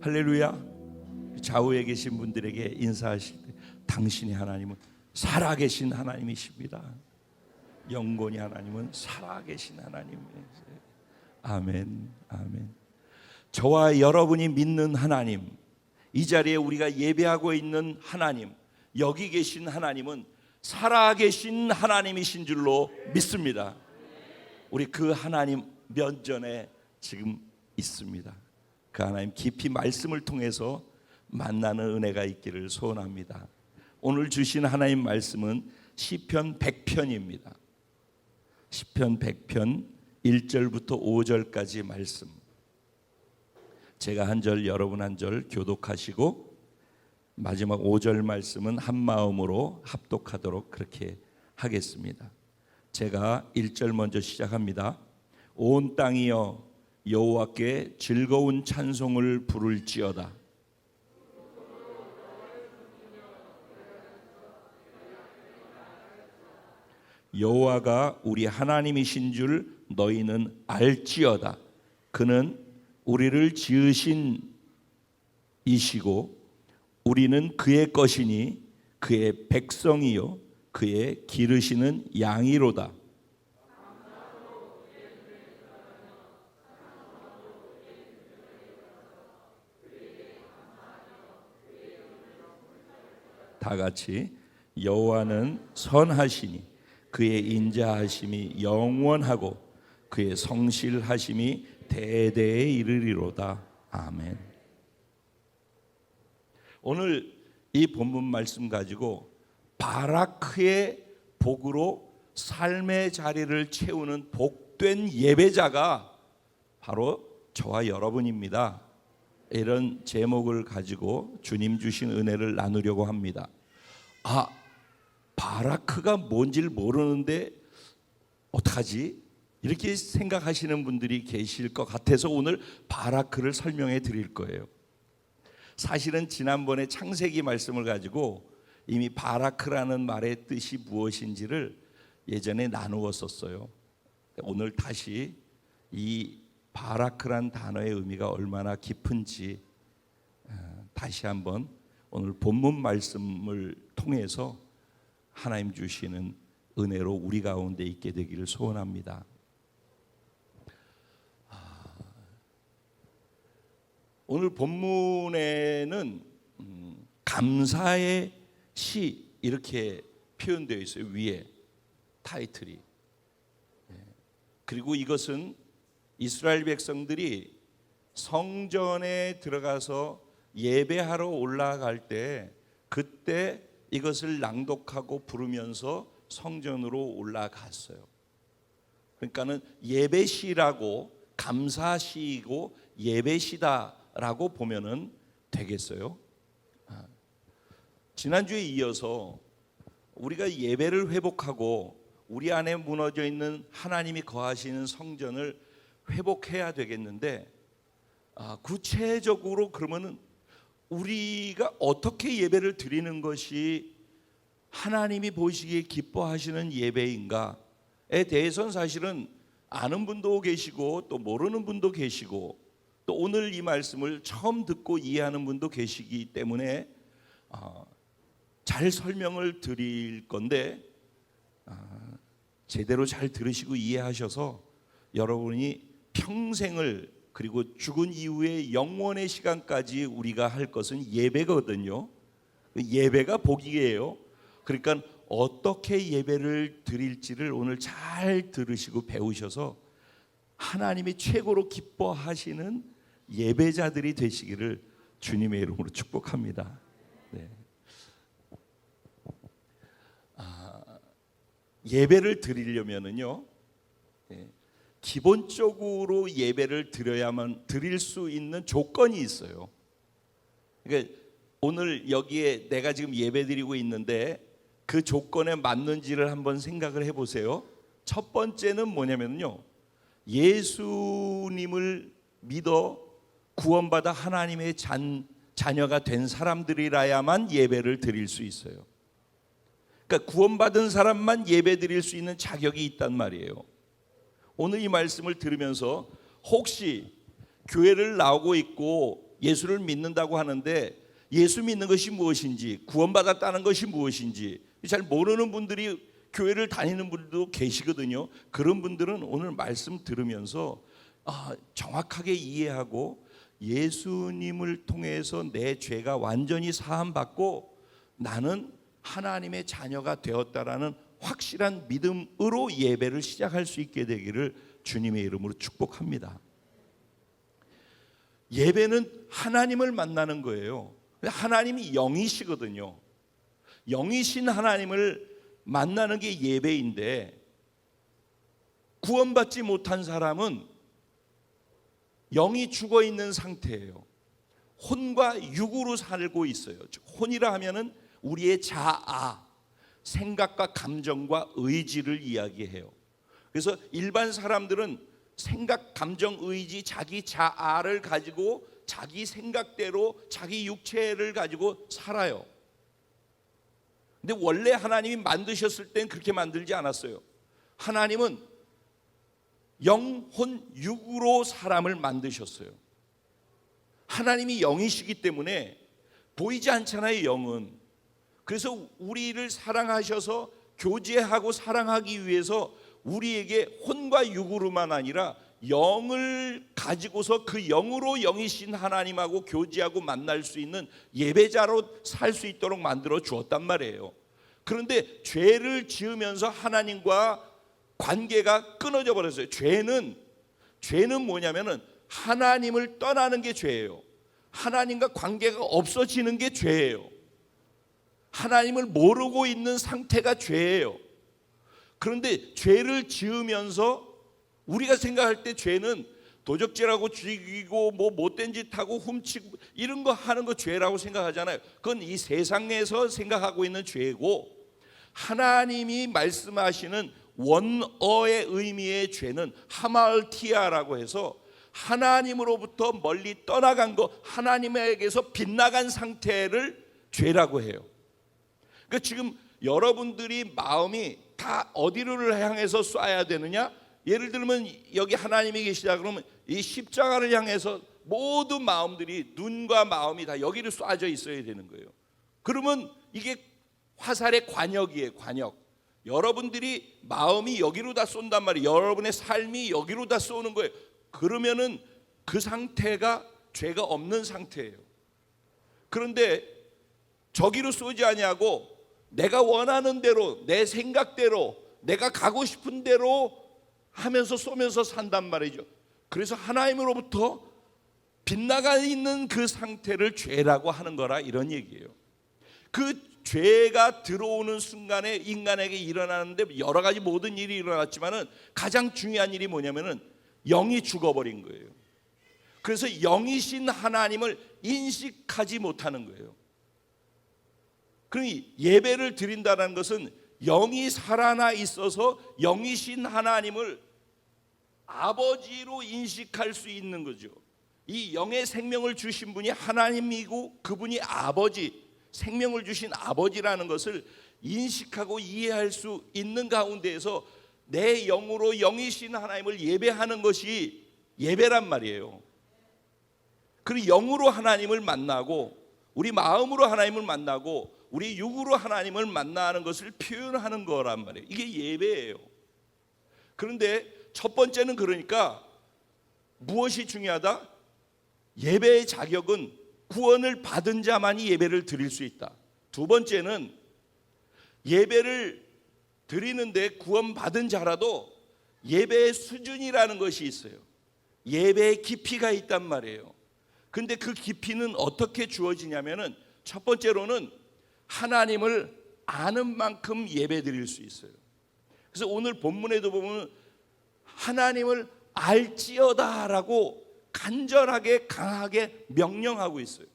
할렐루야. 좌우에 계신 분들에게 인사하실 때 당신의 하나님은 살아계신 하나님이십니다. 영원히 하나님은 살아계신 하나님이세요. 아멘, 아멘. 저와 여러분이 믿는 하나님, 이 자리에 우리가 예배하고 있는 하나님, 여기 계신 하나님은 살아계신 하나님이신 줄로 믿습니다. 우리 그 하나님 면전에 지금 있습니다. 그 하나님 깊이 말씀을 통해서 만나는 은혜가 있기를 소원합니다. 오늘 주신 하나님 말씀은 시편 100편입니다. 시편 100편 1절부터 5절까지 말씀. 제가 한 절, 여러분 한 절 교독하시고 마지막 5절 말씀은 한 마음으로 합독하도록 그렇게 하겠습니다. 제가 1절 먼저 시작합니다. 온 땅이여 여호와께 즐거운 찬송을 부를지어다. 여호와가 우리 하나님이신 줄 너희는 알지어다. 그는 우리를 지으신 이시고 우리는 그의 것이니 그의 백성이요 그의 기르시는 양이로다. 다 같이 여호와는 선하시니 그의 인자하심이 영원하고 그의 성실하심이 대대에 이르리로다. 아멘. 오늘 이 본문 말씀 가지고 바라크의 복으로 삶의 자리를 채우는 복된 예배자가 바로 저와 여러분입니다. 이런 제목을 가지고 주님 주신 은혜를 나누려고 합니다. 바라크가 뭔지를 모르는데 어떡하지? 이렇게 생각하시는 분들이 계실 것 같아서 오늘 바라크를 설명해 드릴 거예요. 사실은 지난번에 창세기 말씀을 가지고 이미 바라크라는 말의 뜻이 무엇인지를 예전에 나누었었어요. 오늘 다시 이 바라크란 단어의 의미가 얼마나 깊은지 다시 한번 오늘 본문 말씀을 통해서 하나님 주시는 은혜로 우리 가운데 있게 되기를 소원합니다. 오늘 본문에는 감사의 시 이렇게 표현되어 있어요. 위에 타이틀이. 그리고 이것은 이스라엘 백성들이 성전에 들어가서 예배하러 올라갈 때 그때 이것을 낭독하고 부르면서 성전으로 올라갔어요. 그러니까는 예배시라고 감사시이고 예배시다라고 보면은 되겠어요. 지난주에 이어서 우리가 예배를 회복하고 우리 안에 무너져 있는 하나님이 거하시는 성전을 회복해야 되겠는데 구체적으로 그러면은 우리가 어떻게 예배를 드리는 것이 하나님이 보시기에 기뻐하시는 예배인가에 대해서는 사실은 아는 분도 계시고 또 모르는 분도 계시고 또 오늘 이 말씀을 처음 듣고 이해하는 분도 계시기 때문에 잘 설명을 드릴 건데 제대로 잘 들으시고 이해하셔서 여러분이 평생을 그리고 죽은 이후의 영원의 시간까지 우리가 할 것은 예배거든요. 예배가 복이에요. 그러니까 어떻게 예배를 드릴지를 오늘 잘 들으시고 배우셔서 하나님이 최고로 기뻐하시는 예배자들이 되시기를 주님의 이름으로 축복합니다. 네. 예배를 드리려면은요, 기본적으로 예배를 드려야만 드릴 수 있는 조건이 있어요. 그러니까 오늘 여기에 내가 지금 예배 드리고 있는데 그 조건에 맞는지를 한번 생각을 해보세요. 첫 번째는 뭐냐면요, 예수님을 믿어 구원받아 하나님의 자녀가 된 사람들이라야만 예배를 드릴 수 있어요. 그러니까 구원받은 사람만 예배 드릴 수 있는 자격이 있단 말이에요. 오늘 이 말씀을 들으면서 혹시 교회를 나오고 있고 예수를 믿는다고 하는데 예수 믿는 것이 무엇인지, 구원받았다는 것이 무엇인지 잘 모르는 분들이 교회를 다니는 분들도 계시거든요. 그런 분들은 오늘 말씀 들으면서 정확하게 이해하고 예수님을 통해서 내 죄가 완전히 사함받고 나는 하나님의 자녀가 되었다라는 확실한 믿음으로 예배를 시작할 수 있게 되기를 주님의 이름으로 축복합니다. 예배는 하나님을 만나는 거예요. 하나님이 영이시거든요. 영이신 하나님을 만나는 게 예배인데, 구원받지 못한 사람은 영이 죽어 있는 상태예요. 혼과 육으로 살고 있어요. 혼이라 하면은 우리의 자아, 생각과 감정과 의지를 이야기해요. 그래서 일반 사람들은 생각, 감정, 의지, 자기 자아를 가지고 자기 생각대로 자기 육체를 가지고 살아요. 근데 원래 하나님이 만드셨을 땐 그렇게 만들지 않았어요. 하나님은 영, 혼, 육으로 사람을 만드셨어요. 하나님이 영이시기 때문에 보이지 않잖아요, 영은. 그래서 우리를 사랑하셔서 교제하고 사랑하기 위해서 우리에게 혼과 육으로만 아니라 영을 가지고서 그 영으로 영이신 하나님하고 교제하고 만날 수 있는 예배자로 살 수 있도록 만들어 주었단 말이에요. 그런데 죄를 지으면서 하나님과 관계가 끊어져 버렸어요. 죄는 뭐냐면은 하나님을 떠나는 게 죄예요. 하나님과 관계가 없어지는 게 죄예요. 하나님을 모르고 있는 상태가 죄예요. 그런데 죄를 지으면서 우리가 생각할 때 죄는 도적질하고 죽이고 뭐 못된 짓 하고 훔치고 이런 거 하는 거 죄라고 생각하잖아요. 그건 이 세상에서 생각하고 있는 죄고, 하나님이 말씀하시는 원어의 의미의 죄는 하말티아라고 해서 하나님으로부터 멀리 떠나간 거, 하나님에게서 빗나간 상태를 죄라고 해요. 그러니까 지금 여러분들이 마음이 다 어디를 향해서 쏴야 되느냐? 예를 들면 여기 하나님이 계시다 그러면 이 십자가를 향해서 모든 마음들이, 눈과 마음이 다 여기를 쏴져 있어야 되는 거예요. 그러면 이게 화살의 관역이에요. 관역. 여러분들이 마음이 여기로 다 쏜단 말이에요. 여러분의 삶이 여기로 다 쏘는 거예요. 그러면은 그 상태가 죄가 없는 상태예요. 그런데 저기로 쏘지 아니하고 내가 원하는 대로, 내 생각대로, 내가 가고 싶은 대로 하면서 쏘면서 산단 말이죠. 그래서 하나님으로부터 빗나가 있는 그 상태를 죄라고 하는 거라, 이런 얘기예요. 그 죄가 들어오는 순간에 인간에게 일어나는데 여러 가지 모든 일이 일어났지만은 가장 중요한 일이 뭐냐면은 영이 죽어버린 거예요. 그래서 영이신 하나님을 인식하지 못하는 거예요. 그러니 예배를 드린다는 것은 영이 살아나 있어서 영이신 하나님을 아버지로 인식할 수 있는 거죠. 이 영의 생명을 주신 분이 하나님이고 그분이 아버지, 생명을 주신 아버지라는 것을 인식하고 이해할 수 있는 가운데에서 내 영으로 영이신 하나님을 예배하는 것이 예배란 말이에요. 그리고 영으로 하나님을 만나고 우리 마음으로 하나님을 만나고 우리 육으로 하나님을 만나는 것을 표현하는 거란 말이에요. 이게 예배예요. 그런데 첫 번째는, 그러니까 무엇이 중요하다? 예배의 자격은 구원을 받은 자만이 예배를 드릴 수 있다. 두 번째는 예배를 드리는데 구원받은 자라도 예배의 수준이라는 것이 있어요. 예배의 깊이가 있단 말이에요. 근데 그 깊이는 어떻게 주어지냐면은, 첫 번째로는 하나님을 아는 만큼 예배 드릴 수 있어요. 그래서 오늘 본문에도 보면 하나님을 알지어다라고 간절하게 강하게 명령하고 있어요.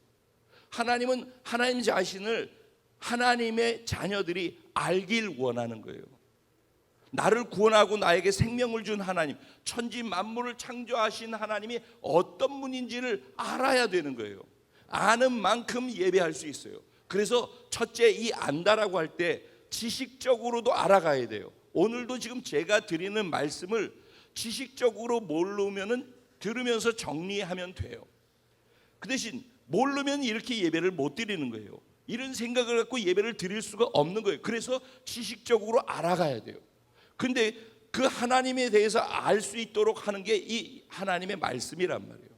하나님은 하나님 자신을 하나님의 자녀들이 알길 원하는 거예요. 나를 구원하고 나에게 생명을 준 하나님, 천지 만물을 창조하신 하나님이 어떤 분인지를 알아야 되는 거예요. 아는 만큼 예배할 수 있어요. 그래서 첫째, 이 안다라고 할 때 지식적으로도 알아가야 돼요. 오늘도 지금 제가 드리는 말씀을 지식적으로 모르면은 들으면서 정리하면 돼요. 그 대신 모르면 이렇게 예배를 못 드리는 거예요. 이런 생각을 갖고 예배를 드릴 수가 없는 거예요. 그래서 지식적으로 알아가야 돼요. 근데 그 하나님에 대해서 알 수 있도록 하는 게 이 하나님의 말씀이란 말이에요.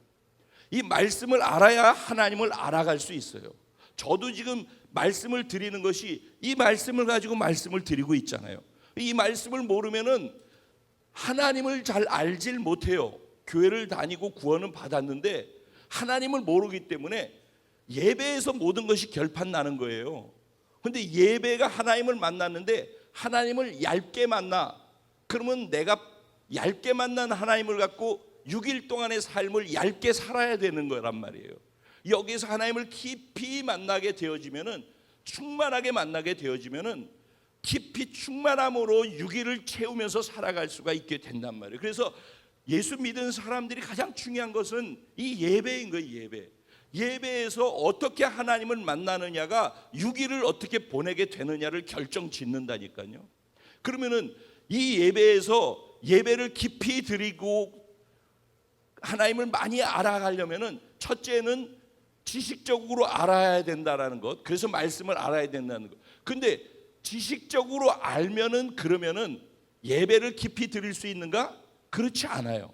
이 말씀을 알아야 하나님을 알아갈 수 있어요. 저도 지금 말씀을 드리는 것이 이 말씀을 가지고 말씀을 드리고 있잖아요. 이 말씀을 모르면은 하나님을 잘 알질 못해요. 교회를 다니고 구원은 받았는데 하나님을 모르기 때문에 예배에서 모든 것이 결판 나는 거예요. 근데 예배가 하나님을 만났는데 하나님을 얇게 만나. 그러면 내가 얇게 만난 하나님을 갖고 6일 동안의 삶을 얇게 살아야 되는 거란 말이에요. 여기서 하나님을 깊이 만나게 되어지면은, 충만하게 만나게 되어지면은 깊이 충만함으로 6일을 채우면서 살아갈 수가 있게 된단 말이에요. 그래서 예수 믿은 사람들이 가장 중요한 것은 이 예배인 거예요. 예배. 예배에서 어떻게 하나님을 만나느냐가 6일을 어떻게 보내게 되느냐를 결정짓는다니까요. 그러면은 이 예배에서 예배를 깊이 드리고 하나님을 많이 알아가려면은 첫째는 지식적으로 알아야 된다라는 것. 그래서 말씀을 알아야 된다는 것. 근데 지식적으로 알면은 그러면은 예배를 깊이 드릴 수 있는가? 그렇지 않아요.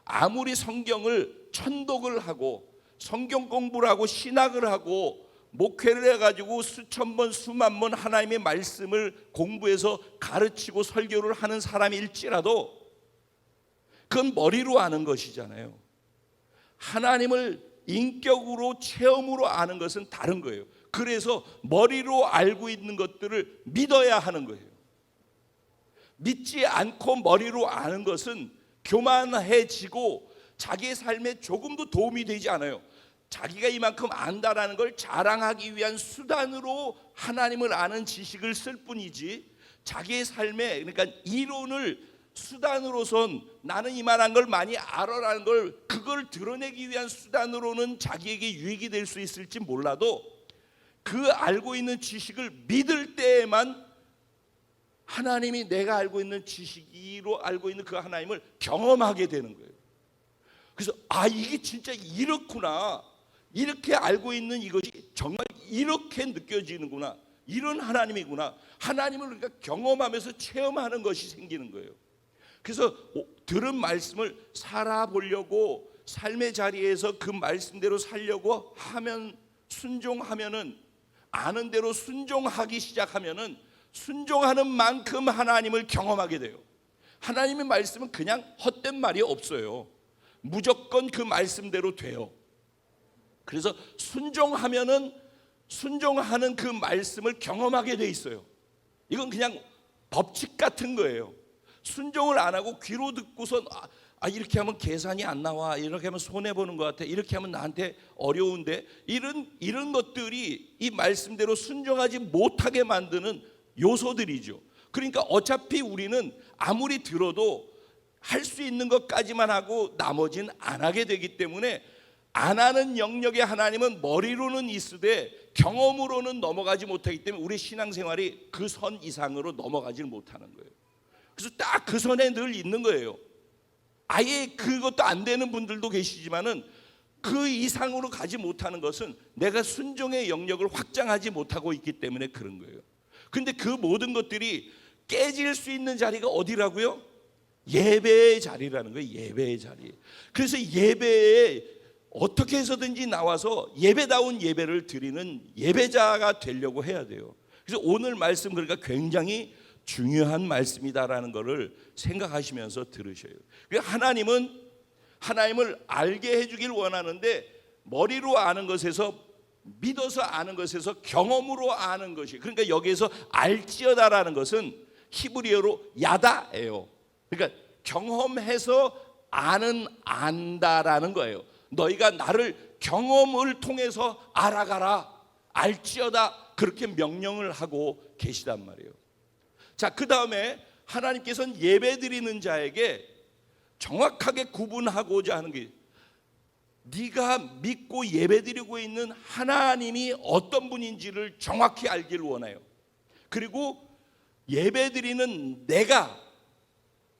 아무리 성경을 천독을 하고 성경 공부를 하고 신학을 하고 목회를 해가지고 수천 번 수만 번 하나님의 말씀을 공부해서 가르치고 설교를 하는 사람일지라도 그건 머리로 아는 것이잖아요. 하나님을 인격으로 체험으로 아는 것은 다른 거예요. 그래서 머리로 알고 있는 것들을 믿어야 하는 거예요. 믿지 않고 머리로 아는 것은 교만해지고 자기의 삶에 조금도 도움이 되지 않아요. 자기가 이만큼 안다라는 걸 자랑하기 위한 수단으로 하나님을 아는 지식을 쓸 뿐이지, 자기의 삶에, 그러니까 이론을 수단으로선 나는 이만한 걸 많이 알아라는 걸, 그걸 드러내기 위한 수단으로는 자기에게 유익이 될 수 있을지 몰라도 그 알고 있는 지식을 믿을 때에만 하나님이 내가 알고 있는 지식으로 알고 있는 그 하나님을 경험하게 되는 거예요. 그래서 이게 진짜 이렇구나, 이렇게 알고 있는 이것이 정말 이렇게 느껴지는구나, 이런 하나님이구나, 하나님을 그러니까 경험하면서 체험하는 것이 생기는 거예요. 그래서 들은 말씀을 살아보려고 삶의 자리에서 그 말씀대로 살려고 하면, 순종하면은, 아는 대로 순종하기 시작하면은 순종하는 만큼 하나님을 경험하게 돼요. 하나님의 말씀은 그냥 헛된 말이 없어요. 무조건 그 말씀대로 돼요. 그래서 순종하면은 순종하는 그 말씀을 경험하게 돼 있어요. 이건 그냥 법칙 같은 거예요. 순종을 안 하고 귀로 듣고선 이렇게 하면 계산이 안 나와, 이렇게 하면 손해 보는 것 같아, 이렇게 하면 나한테 어려운데, 이런 것들이 이 말씀대로 순종하지 못하게 만드는 요소들이죠. 그러니까 어차피 우리는 아무리 들어도 할 수 있는 것까지만 하고 나머지는 안 하게 되기 때문에, 안 하는 영역의 하나님은 머리로는 있으되 경험으로는 넘어가지 못하기 때문에 우리 신앙생활이 그 선 이상으로 넘어가질 못하는 거예요. 그래서 딱 그 선에 늘 있는 거예요. 아예 그것도 안 되는 분들도 계시지만은 그 이상으로 가지 못하는 것은 내가 순종의 영역을 확장하지 못하고 있기 때문에 그런 거예요. 근데 그 모든 것들이 깨질 수 있는 자리가 어디라고요? 예배의 자리라는 거예요. 예배의 자리. 그래서 예배에 어떻게 해서든지 나와서 예배다운 예배를 드리는 예배자가 되려고 해야 돼요. 그래서 오늘 말씀, 그러니까 굉장히 중요한 말씀이다라는 것을 생각하시면서 들으셔요. 하나님을 알게 해주길 원하는데 머리로 아는 것에서, 믿어서 아는 것에서 경험으로 아는 것이, 그러니까 여기에서 알지어다라는 것은 히브리어로 야다예요. 그러니까 경험해서 안다라는 거예요. 너희가 나를 경험을 통해서 알아가라, 알지어다, 그렇게 명령을 하고 계시단 말이에요. 자, 그 다음에 하나님께서는 예배드리는 자에게 정확하게 구분하고자 하는 게, 네가 믿고 예배드리고 있는 하나님이 어떤 분인지를 정확히 알기를 원해요. 그리고 예배드리는 내가,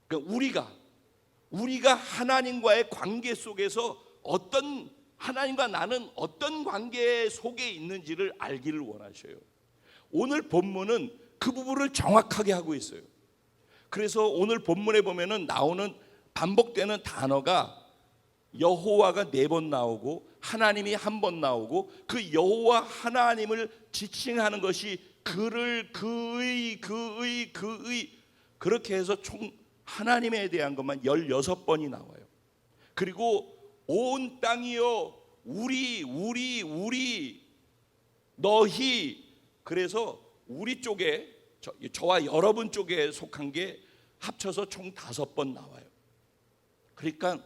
그러니까 우리가 하나님과의 관계 속에서 어떤 하나님과 나는 어떤 관계 속에 있는지를 알기를 원하셔요. 오늘 본문은 그 부분을 정확하게 하고 있어요. 그래서 오늘 본문에 보면은 나오는 반복되는 단어가 여호와가 4번 나오고 하나님이 1번 나오고, 그 여호와 하나님을 지칭하는 것이 그를 그의 그렇게 해서 총 하나님에 대한 것만 16번이 나와요. 그리고 온 땅이여 우리 너희, 그래서 우리 쪽에 저와 여러분 쪽에 속한 게 합쳐서 총 5번 나와요. 그러니까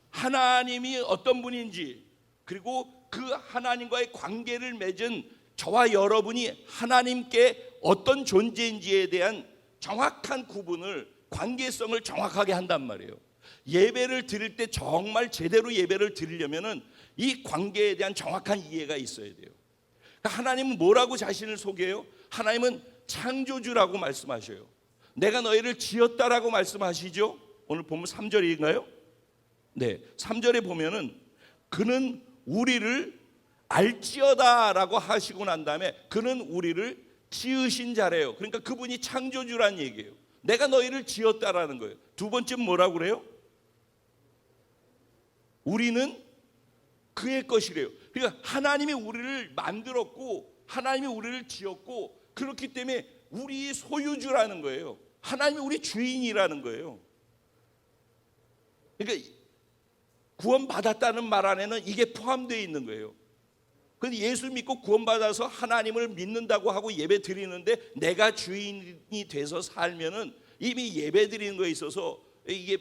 하나님이 어떤 분인지, 그리고 그 하나님과의 관계를 맺은 저와 여러분이 하나님께 어떤 존재인지에 대한 정확한 구분을, 관계성을 정확하게 한단 말이에요. 예배를 드릴 때 정말 제대로 예배를 드리려면은 이 관계에 대한 정확한 이해가 있어야 돼요. 그러니까 하나님은 뭐라고 자신을 소개해요? 하나님은 창조주라고 말씀하셔요. 내가 너희를 지었다라고 말씀하시죠. 오늘 보면 3절인가요? 네, 3절에 보면은 그는 우리를 알지어다라고 하시고 난 다음에 그는 우리를 지으신 자래요. 그러니까 그분이 창조주란 얘기예요. 내가 너희를 지었다라는 거예요. 두 번째 뭐라고 그래요? 우리는 그의 것이래요. 그러니까 하나님이 우리를 만들었고 하나님이 우리를 지었고, 그렇기 때문에 우리 소유주라는 거예요. 하나님이 우리 주인이라는 거예요. 그러니까 구원받았다는 말 안에는 이게 포함되어 있는 거예요. 그런데 예수 믿고 구원받아서 하나님을 믿는다고 하고 예배 드리는데 내가 주인이 돼서 살면은 이미 예배 드리는 거에 있어서 이게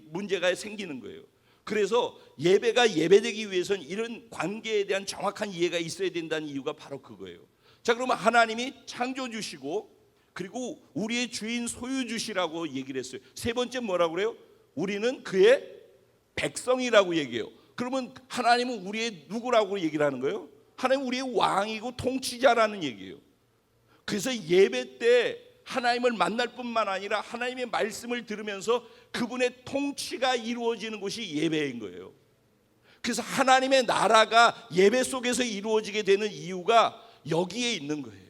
문제가 생기는 거예요. 그래서 예배가 예배되기 위해서는 이런 관계에 대한 정확한 이해가 있어야 된다는 이유가 바로 그거예요. 자, 그러면 하나님이 창조주시고 그리고 우리의 주인 소유주시라고 얘기를 했어요. 세 번째 뭐라고 그래요? 우리는 그의 백성이라고 얘기해요. 그러면 하나님은 우리의 누구라고 얘기를 하는 거예요? 하나님은 우리의 왕이고 통치자라는 얘기예요. 그래서 예배 때 하나님을 만날 뿐만 아니라 하나님의 말씀을 들으면서 그분의 통치가 이루어지는 곳이 예배인 거예요. 그래서 하나님의 나라가 예배 속에서 이루어지게 되는 이유가 여기에 있는 거예요.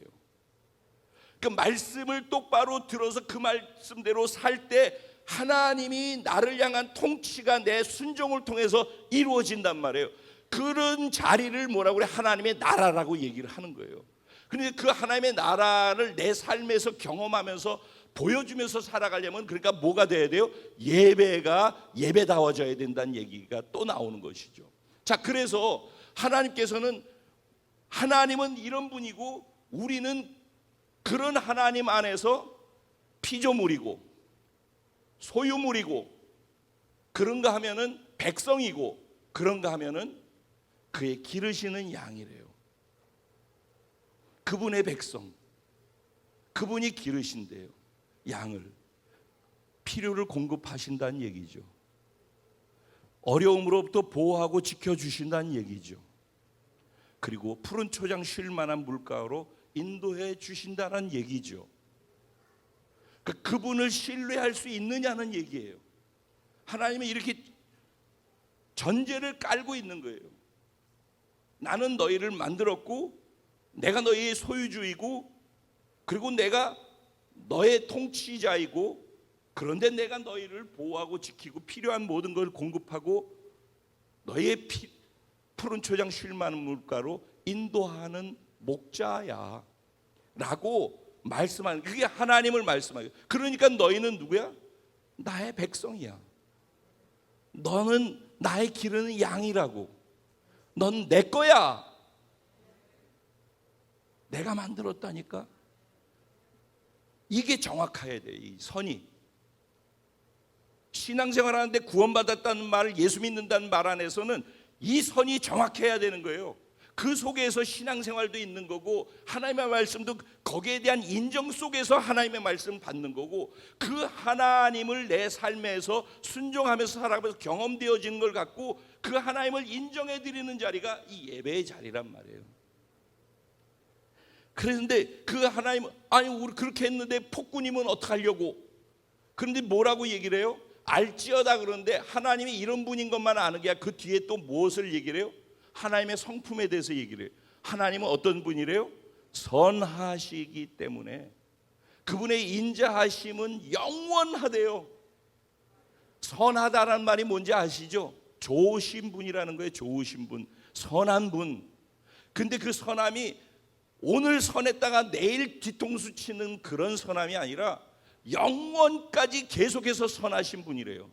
그 말씀을 똑바로 들어서 그 말씀대로 살 때 하나님이 나를 향한 통치가 내 순종을 통해서 이루어진단 말이에요. 그런 자리를 뭐라고 그래? 하나님의 나라라고 얘기를 하는 거예요. 그런데 그 하나님의 나라를 내 삶에서 경험하면서 보여주면서 살아가려면, 그러니까 뭐가 돼야 돼요? 예배가 예배다워져야 된다는 얘기가 또 나오는 것이죠. 자, 그래서 하나님은 이런 분이고 우리는 그런 하나님 안에서 피조물이고 소유물이고, 그런가 하면은 백성이고, 그런가 하면은 그의 기르시는 양이래요. 그분의 백성, 그분이 기르신대요. 양을, 필요를 공급하신다는 얘기죠. 어려움으로부터 보호하고 지켜주신다는 얘기죠. 그리고 푸른 초장 쉴 만한 물가로 인도해 주신다는 얘기죠. 그분을 신뢰할 수 있느냐는 얘기예요. 하나님이 이렇게 전제를 깔고 있는 거예요. 나는 너희를 만들었고 내가 너희의 소유주이고, 그리고 내가 너의 통치자이고, 그런데 내가 너희를 보호하고 지키고 필요한 모든 걸 공급하고 너희의 푸른 초장 쉴 만한 물가로 인도하는 목자야 라고 말씀하는, 그게 하나님을 말씀하죠. 그러니까 너희는 누구야? 나의 백성이야. 너는 나의 기르는 양이라고. 넌 내 거야. 내가 만들었다니까. 이게 정확해야 돼. 이 선이. 신앙생활하는데 구원받았다는 말, 예수 믿는다는 말 안에서는 이 선이 정확해야 되는 거예요. 그 속에서 신앙생활도 있는 거고, 하나님의 말씀도 거기에 대한 인정 속에서 하나님의 말씀을 받는 거고, 그 하나님을 내 삶에서 순종하면서 살아가면서 경험되어지는 걸 갖고 그 하나님을 인정해 드리는 자리가 이 예배의 자리란 말이에요. 그런데 그 하나님, 아니 우리 그렇게 했는데 폭군이면 어떡하려고? 그런데 뭐라고 얘기를 해요? 알지어다 그러는데 하나님이 이런 분인 것만 아는 게 아니라 그 뒤에 또 무엇을 얘기를 해요? 하나님의 성품에 대해서 얘기를 해요. 하나님은 어떤 분이래요? 선하시기 때문에 그분의 인자하심은 영원하대요. 선하다라는 말이 뭔지 아시죠? 좋으신 분이라는 거예요. 좋으신 분, 선한 분. 근데 그 선함이 오늘 선했다가 내일 뒤통수 치는 그런 선함이 아니라 영원까지 계속해서 선하신 분이래요.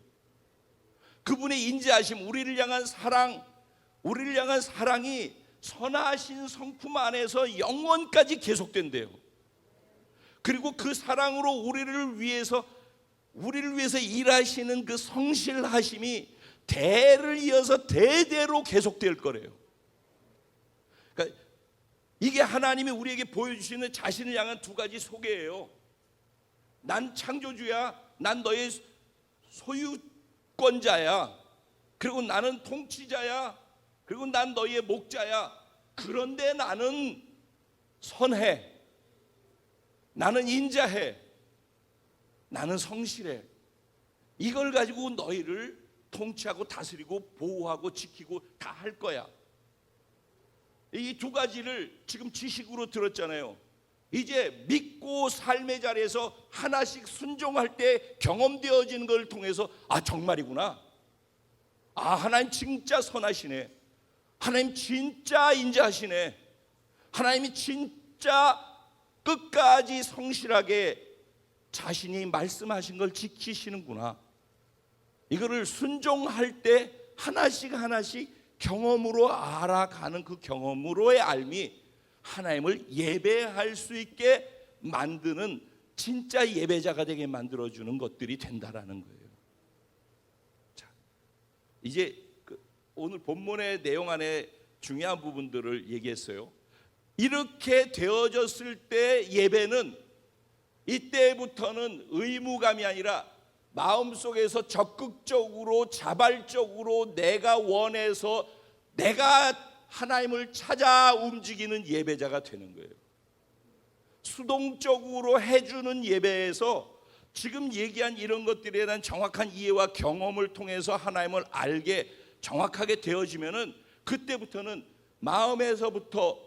그분의 인자하심, 우리를 향한 사랑이 선하신 성품 안에서 영원까지 계속된대요. 그리고 그 사랑으로 우리를 위해서 일하시는 그 성실하심이 대를 이어서 대대로 계속될 거래요. 그러니까 이게 하나님이 우리에게 보여주시는 자신을 향한 두 가지 소개예요. 난 창조주야, 난 너의 소유권자야, 그리고 나는 통치자야, 그리고 난 너의 목자야. 그런데 나는 선해, 나는 인자해, 나는 성실해. 이걸 가지고 너희를 통치하고 다스리고 보호하고 지키고 다 할 거야. 이 두 가지를 지금 지식으로 들었잖아요. 이제 믿고 삶의 자리에서 하나씩 순종할 때 경험되어지는 걸 통해서 아, 정말이구나. 아, 하나님 진짜 선하시네. 하나님 진짜 인자하시네. 하나님이 진짜 끝까지 성실하게 자신이 말씀하신 걸 지키시는구나. 이거를 순종할 때 하나씩 경험으로 알아가는 그 경험으로의 알미, 하나님을 예배할 수 있게 만드는 진짜 예배자가 되게 만들어주는 것들이 된다라는 거예요. 자, 이제 오늘 본문의 내용 안에 중요한 부분들을 얘기했어요. 이렇게 되어졌을 때 예배는 이때부터는 의무감이 아니라 마음속에서 적극적으로 자발적으로 내가 원해서 내가 하나님을 찾아 움직이는 예배자가 되는 거예요. 수동적으로 해주는 예배에서 지금 얘기한 이런 것들에 대한 정확한 이해와 경험을 통해서 하나님을 알게 정확하게 되어지면은 그때부터는 마음에서부터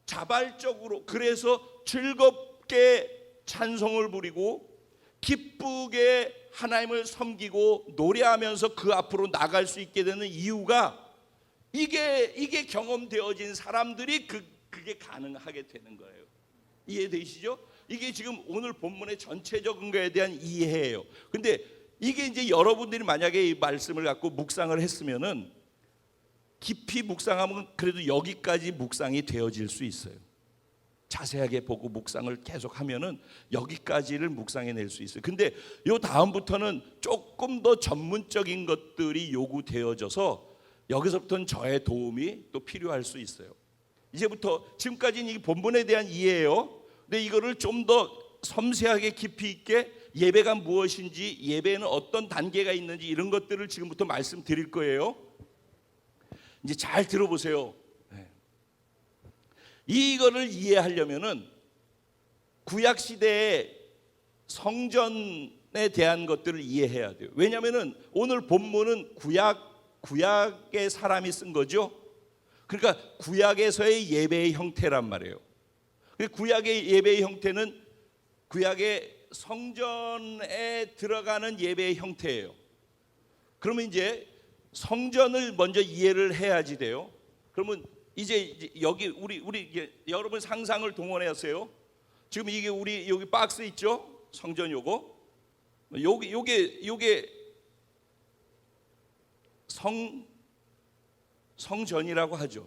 자발적으로, 그래서 즐겁게 찬송을 부리고 기쁘게 하나님을 섬기고 노래하면서 그 앞으로 나갈 수 있게 되는 이유가 이게 경험되어진 사람들이 그게 가능하게 되는 거예요. 이해되시죠? 이게 지금 오늘 본문의 전체적인 거에 대한 이해예요. 근데 이게 이제 여러분들이 만약에 이 말씀을 갖고 묵상을 했으면은 깊이 묵상하면 그래도 여기까지 묵상이 되어질 수 있어요. 자세하게 보고 묵상을 계속 하면은 여기까지를 묵상해낼 수 있어요. 근데 요 다음부터는 조금 더 전문적인 것들이 요구되어져서 여기서부터는 저의 도움이 또 필요할 수 있어요. 이제부터 지금까지는 이 본문에 대한 이해예요. 근데 이거를 좀 더 섬세하게 깊이 있게 예배가 무엇인지, 예배는 어떤 단계가 있는지 이런 것들을 지금부터 말씀드릴 거예요. 이제 잘 들어보세요. 이거를 이해하려면은 구약 시대의 성전에 대한 것들을 이해해야 돼요. 왜냐하면은 오늘 본문은 구약의 사람이 쓴 거죠. 그러니까 구약에서의 예배의 형태란 말이에요. 구약의 예배의 형태는 구약의 성전에 들어가는 예배의 형태예요. 그러면 이제 성전을 먼저 이해를 해야지 돼요. 그러면 이제 여기 우리 여러분 상상을 동원하세요. 지금 이게 우리 여기 박스 있죠? 성전 요게 성전이라고 하죠.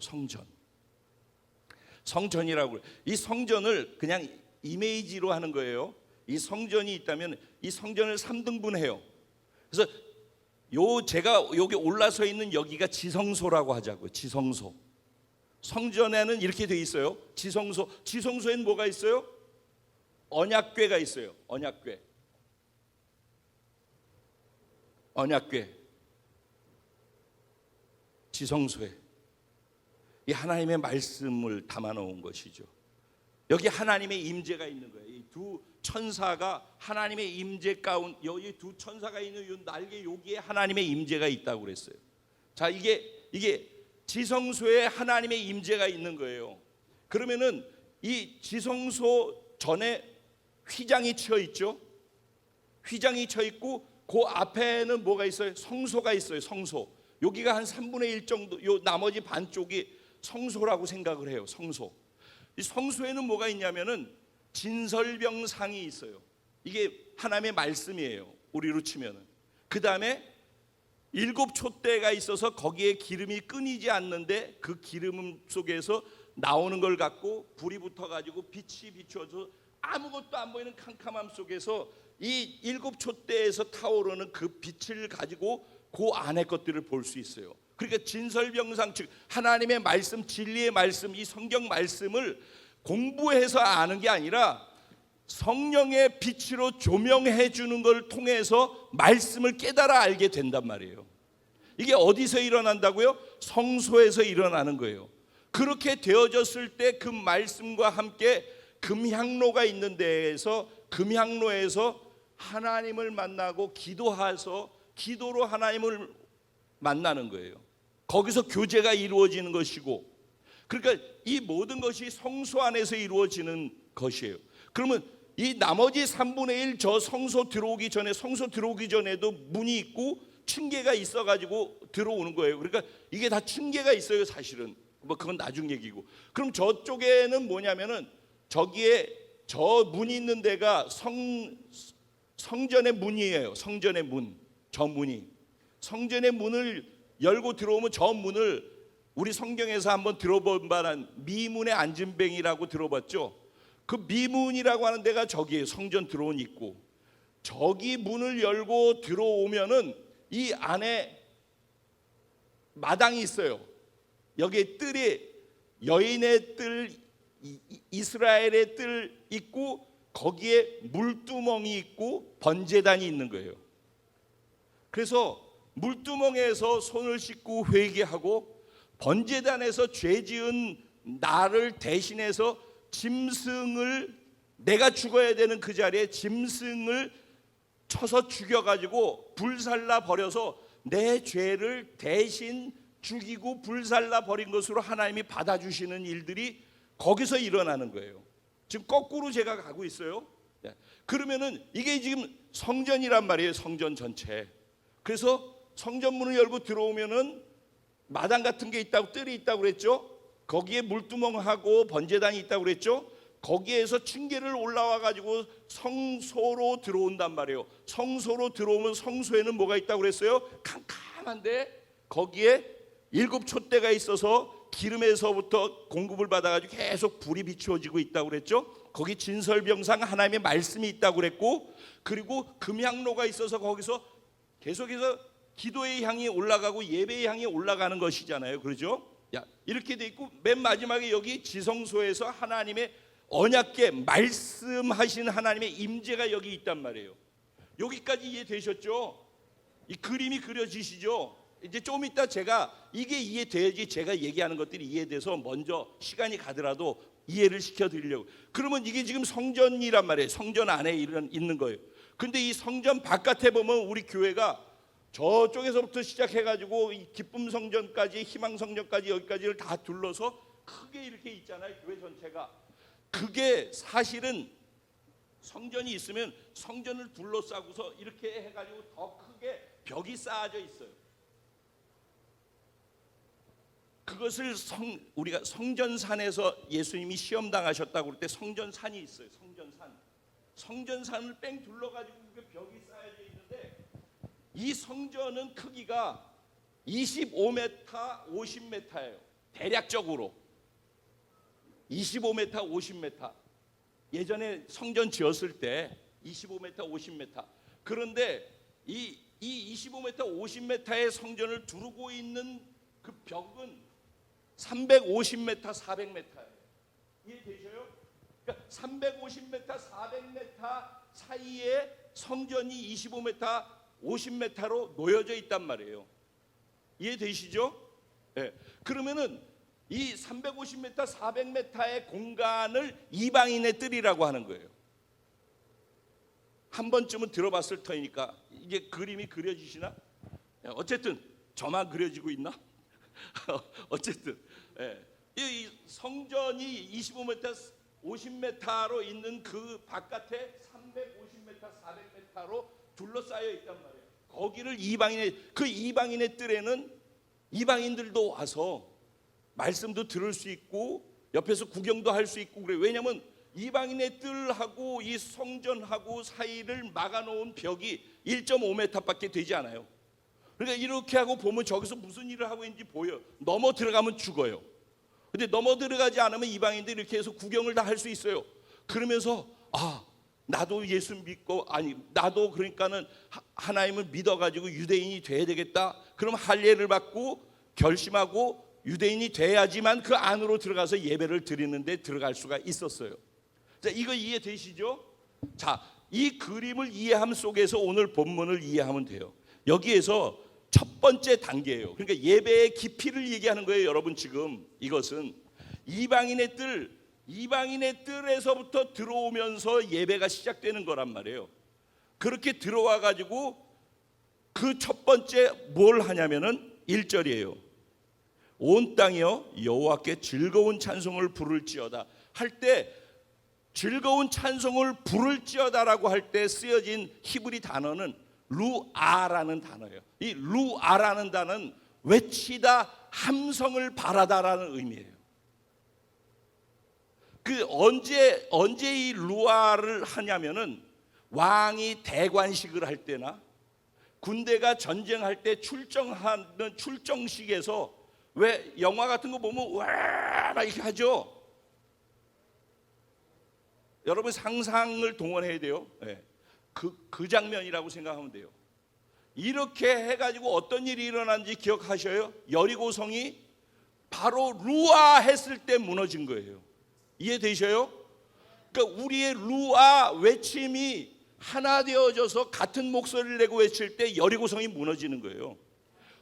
성전이라고. 이 성전을 그냥 이미지로 하는 거예요. 이 성전이 있다면 이 성전을 3등분해요. 그래서 제가 여기 올라서 있는 여기가 지성소라고 하자고요. 지성소. 성전에는 이렇게 돼 있어요. 지성소에는 뭐가 있어요? 언약궤가 있어요. 언약궤. 지성소에 이 하나님의 말씀을 담아 놓은 것이죠. 여기 하나님의 임재가 있는 거예요. 이 두 천사가 하나님의 임재 가운, 여기 두 천사가 있는 이 날개 여기에 하나님의 임재가 있다고 그랬어요. 자, 이게 지성소에 하나님의 임재가 있는 거예요. 그러면은 이 지성소 전에 휘장이 쳐 있죠. 휘장이 쳐 있고 그 앞에는 뭐가 있어요? 성소가 있어요. 성소. 여기가 한 3분의 1 정도, 요 나머지 반쪽이 성소라고 생각을 해요. 성소. 이 성소에는 뭐가 있냐면은 진설병상이 있어요. 이게 하나님의 말씀이에요. 우리로 치면은. 그 다음에 7 촛대가 있어서 거기에 기름이 끊이지 않는데 그 기름 속에서 나오는 걸 갖고 불이 붙어가지고 빛이 비추어서 아무것도 안 보이는 캄캄함 속에서 이 7 촛대에서 타오르는 그 빛을 가지고 그 안의 것들을 볼 수 있어요. 그러니까 진설병상, 즉 하나님의 말씀, 진리의 말씀, 이 성경 말씀을 공부해서 아는 게 아니라 성령의 빛으로 조명해 주는 걸 통해서 말씀을 깨달아 알게 된단 말이에요. 이게 어디서 일어난다고요? 성소에서 일어나는 거예요. 그렇게 되어졌을 때 그 말씀과 함께 금향로가 있는 데에서 금향로에서 하나님을 만나고 기도해서 기도로 하나님을 만나는 거예요. 거기서 교제가 이루어지는 것이고, 그러니까 이 모든 것이 성소 안에서 이루어지는 것이에요. 그러면 이 나머지 3분의 1 저 성소 들어오기 전에, 성소 들어오기 전에도 문이 있고 층계가 있어가지고 들어오는 거예요. 그러니까 이게 다 층계가 있어요. 사실은 뭐 그건 나중 얘기고. 그럼 저쪽에는 뭐냐면은 저기에 저 문이 있는 데가 성전의 문이에요. 성전의 문. 저 문이 성전의 문을 열고 들어오면 저 문을 우리 성경에서 한번 들어본 바는 미문의 안진뱅이라고 들어봤죠. 그 미문이라고 하는 데가 저기에 성전 들어온 입구. 저기 문을 열고 들어오면은 이 안에 마당이 있어요. 여기에 뜰이 여인의 뜰, 이스라엘의 뜰 있고 거기에 물두멍이 있고 번제단이 있는 거예요. 그래서 물두멍에서 손을 씻고 회개하고 번제단에서 죄 지은 나를 대신해서 짐승을, 내가 죽어야 되는 그 자리에 짐승을 쳐서 죽여가지고 불살라 버려서 내 죄를 대신 죽이고 불살라 버린 것으로 하나님이 받아주시는 일들이 거기서 일어나는 거예요. 지금 거꾸로 제가 가고 있어요. 그러면은 이게 지금 성전이란 말이에요. 성전 전체. 그래서 성전문을 열고 들어오면은 마당 같은 게 있다고, 뜰이 있다고 그랬죠. 거기에 물두멍하고 번제단이 있다고 그랬죠. 거기에서 층계를 올라와 가지고 성소로 들어온단 말이에요. 성소로 들어오면 성소에는 뭐가 있다고 그랬어요? 캄캄한데 거기에 7 촛대가 있어서 기름에서부터 공급을 받아가지고 계속 불이 비추어지고 있다고 그랬죠. 거기 진설병상 하나님의 말씀이 있다고 그랬고, 그리고 금향로가 있어서 거기서 계속해서 기도의 향이 올라가고 예배의 향이 올라가는 것이잖아요. 그렇죠? 이렇게 돼 있고 맨 마지막에 여기 지성소에서 하나님의 언약궤, 말씀하신 하나님의 임재가 여기 있단 말이에요. 여기까지 이해되셨죠? 이 그림이 그려지시죠? 이제 좀 이따 제가 이게 이해돼야지 제가 얘기하는 것들이 이해돼서 먼저 시간이 가더라도 이해를 시켜드리려고. 그러면 이게 지금 성전이란 말이에요. 성전 안에 있는 거예요. 근데 이 성전 바깥에 보면 우리 교회가 저쪽에서부터 시작해가지고 이 기쁨 성전까지, 희망 성전까지, 여기까지를 다 둘러서 크게 이렇게 있잖아요. 교회 전체가. 그게 사실은 성전이 있으면 성전을 둘러싸고서 이렇게 해가지고 더 크게 벽이 쌓아져 있어요. 그것을 우리가 성전산에서 예수님이 시험 당하셨다고 그럴 때 성전산이 있어요. 성전산을 뺑 둘러가지고 그 벽이 쌓여져 있는데, 이 성전은 크기가 25m, 50m예요. 대략적으로 25m, 50m. 예전에 성전 지었을 때 25m, 50m. 그런데 이 25m, 50m의 성전을 두르고 있는 그 벽은 350m, 400m예요. 이해되셔요? 그러니까 350m, 400m 사이에 성전이 25m, 50m로 놓여져 있단 말이에요. 이해되시죠? 네. 그러면은 이 350m, 400m의 공간을 이방인의 뜰이라고 하는 거예요. 한 번쯤은 들어봤을 터이니까 이게 그림이 그려지시나? 어쨌든 저만 그려지고 있나? 어쨌든 이 성전이 25m, 50m로 있는 그 바깥에 350m, 400m로 둘러싸여 있단 말이에요. 거기를 이방인의 뜰에는 이방인들도 와서 말씀도 들을 수 있고 옆에서 구경도 할 수 있고 그래요. 왜냐하면 이방인의 뜰하고 이 성전하고 사이를 막아놓은 벽이 1.5m밖에 되지 않아요. 그러니까 이렇게 하고 보면 저기서 무슨 일을 하고 있는지 보여요. 넘어 들어가면 죽어요. 근데 넘어 들어가지 않으면 이방인들이 이렇게 해서 구경을 다 할 수 있어요. 그러면서 나도 예수 믿고 나도 그러니까는 하나님을 믿어가지고 유대인이 돼야 되겠다. 그럼 할례를 받고 결심하고 유대인이 돼야지만 그 안으로 들어가서 예배를 드리는데 들어갈 수가 있었어요. 자, 이거 이해되시죠? 자, 이 그림을 이해함 속에서 오늘 본문을 이해하면 돼요. 여기에서 첫 번째 단계예요. 그러니까 예배의 깊이를 얘기하는 거예요. 여러분 지금 이것은 이방인의 뜰에서부터 들어오면서 예배가 시작되는 거란 말이에요. 그렇게 들어와 가지고 그 첫 번째 뭘 하냐면은 1절이에요. 온 땅이여 여호와께 즐거운 찬송을 부를지어다 할 때, 즐거운 찬송을 부를지어다라고 할 때 쓰여진 히브리 단어는 루아라는 단어예요. 이 루아라는 단어는 외치다, 함성을 바라다라는 의미예요. 그 언제 이 루아를 하냐면은 왕이 대관식을 할 때나 군대가 전쟁할 때 출정하는 출정식에서 왜 영화 같은 거 보면 와 이렇게 하죠. 여러분 상상을 동원해야 돼요. 네. 그 장면이라고 생각하면 돼요. 이렇게 해가지고 어떤 일이 일어난지 기억하셔요? 여리고성이 바로 루아 했을 때 무너진 거예요. 이해되셔요? 그러니까 우리의 루아 외침이 하나 되어져서 같은 목소리를 내고 외칠 때 여리고성이 무너지는 거예요.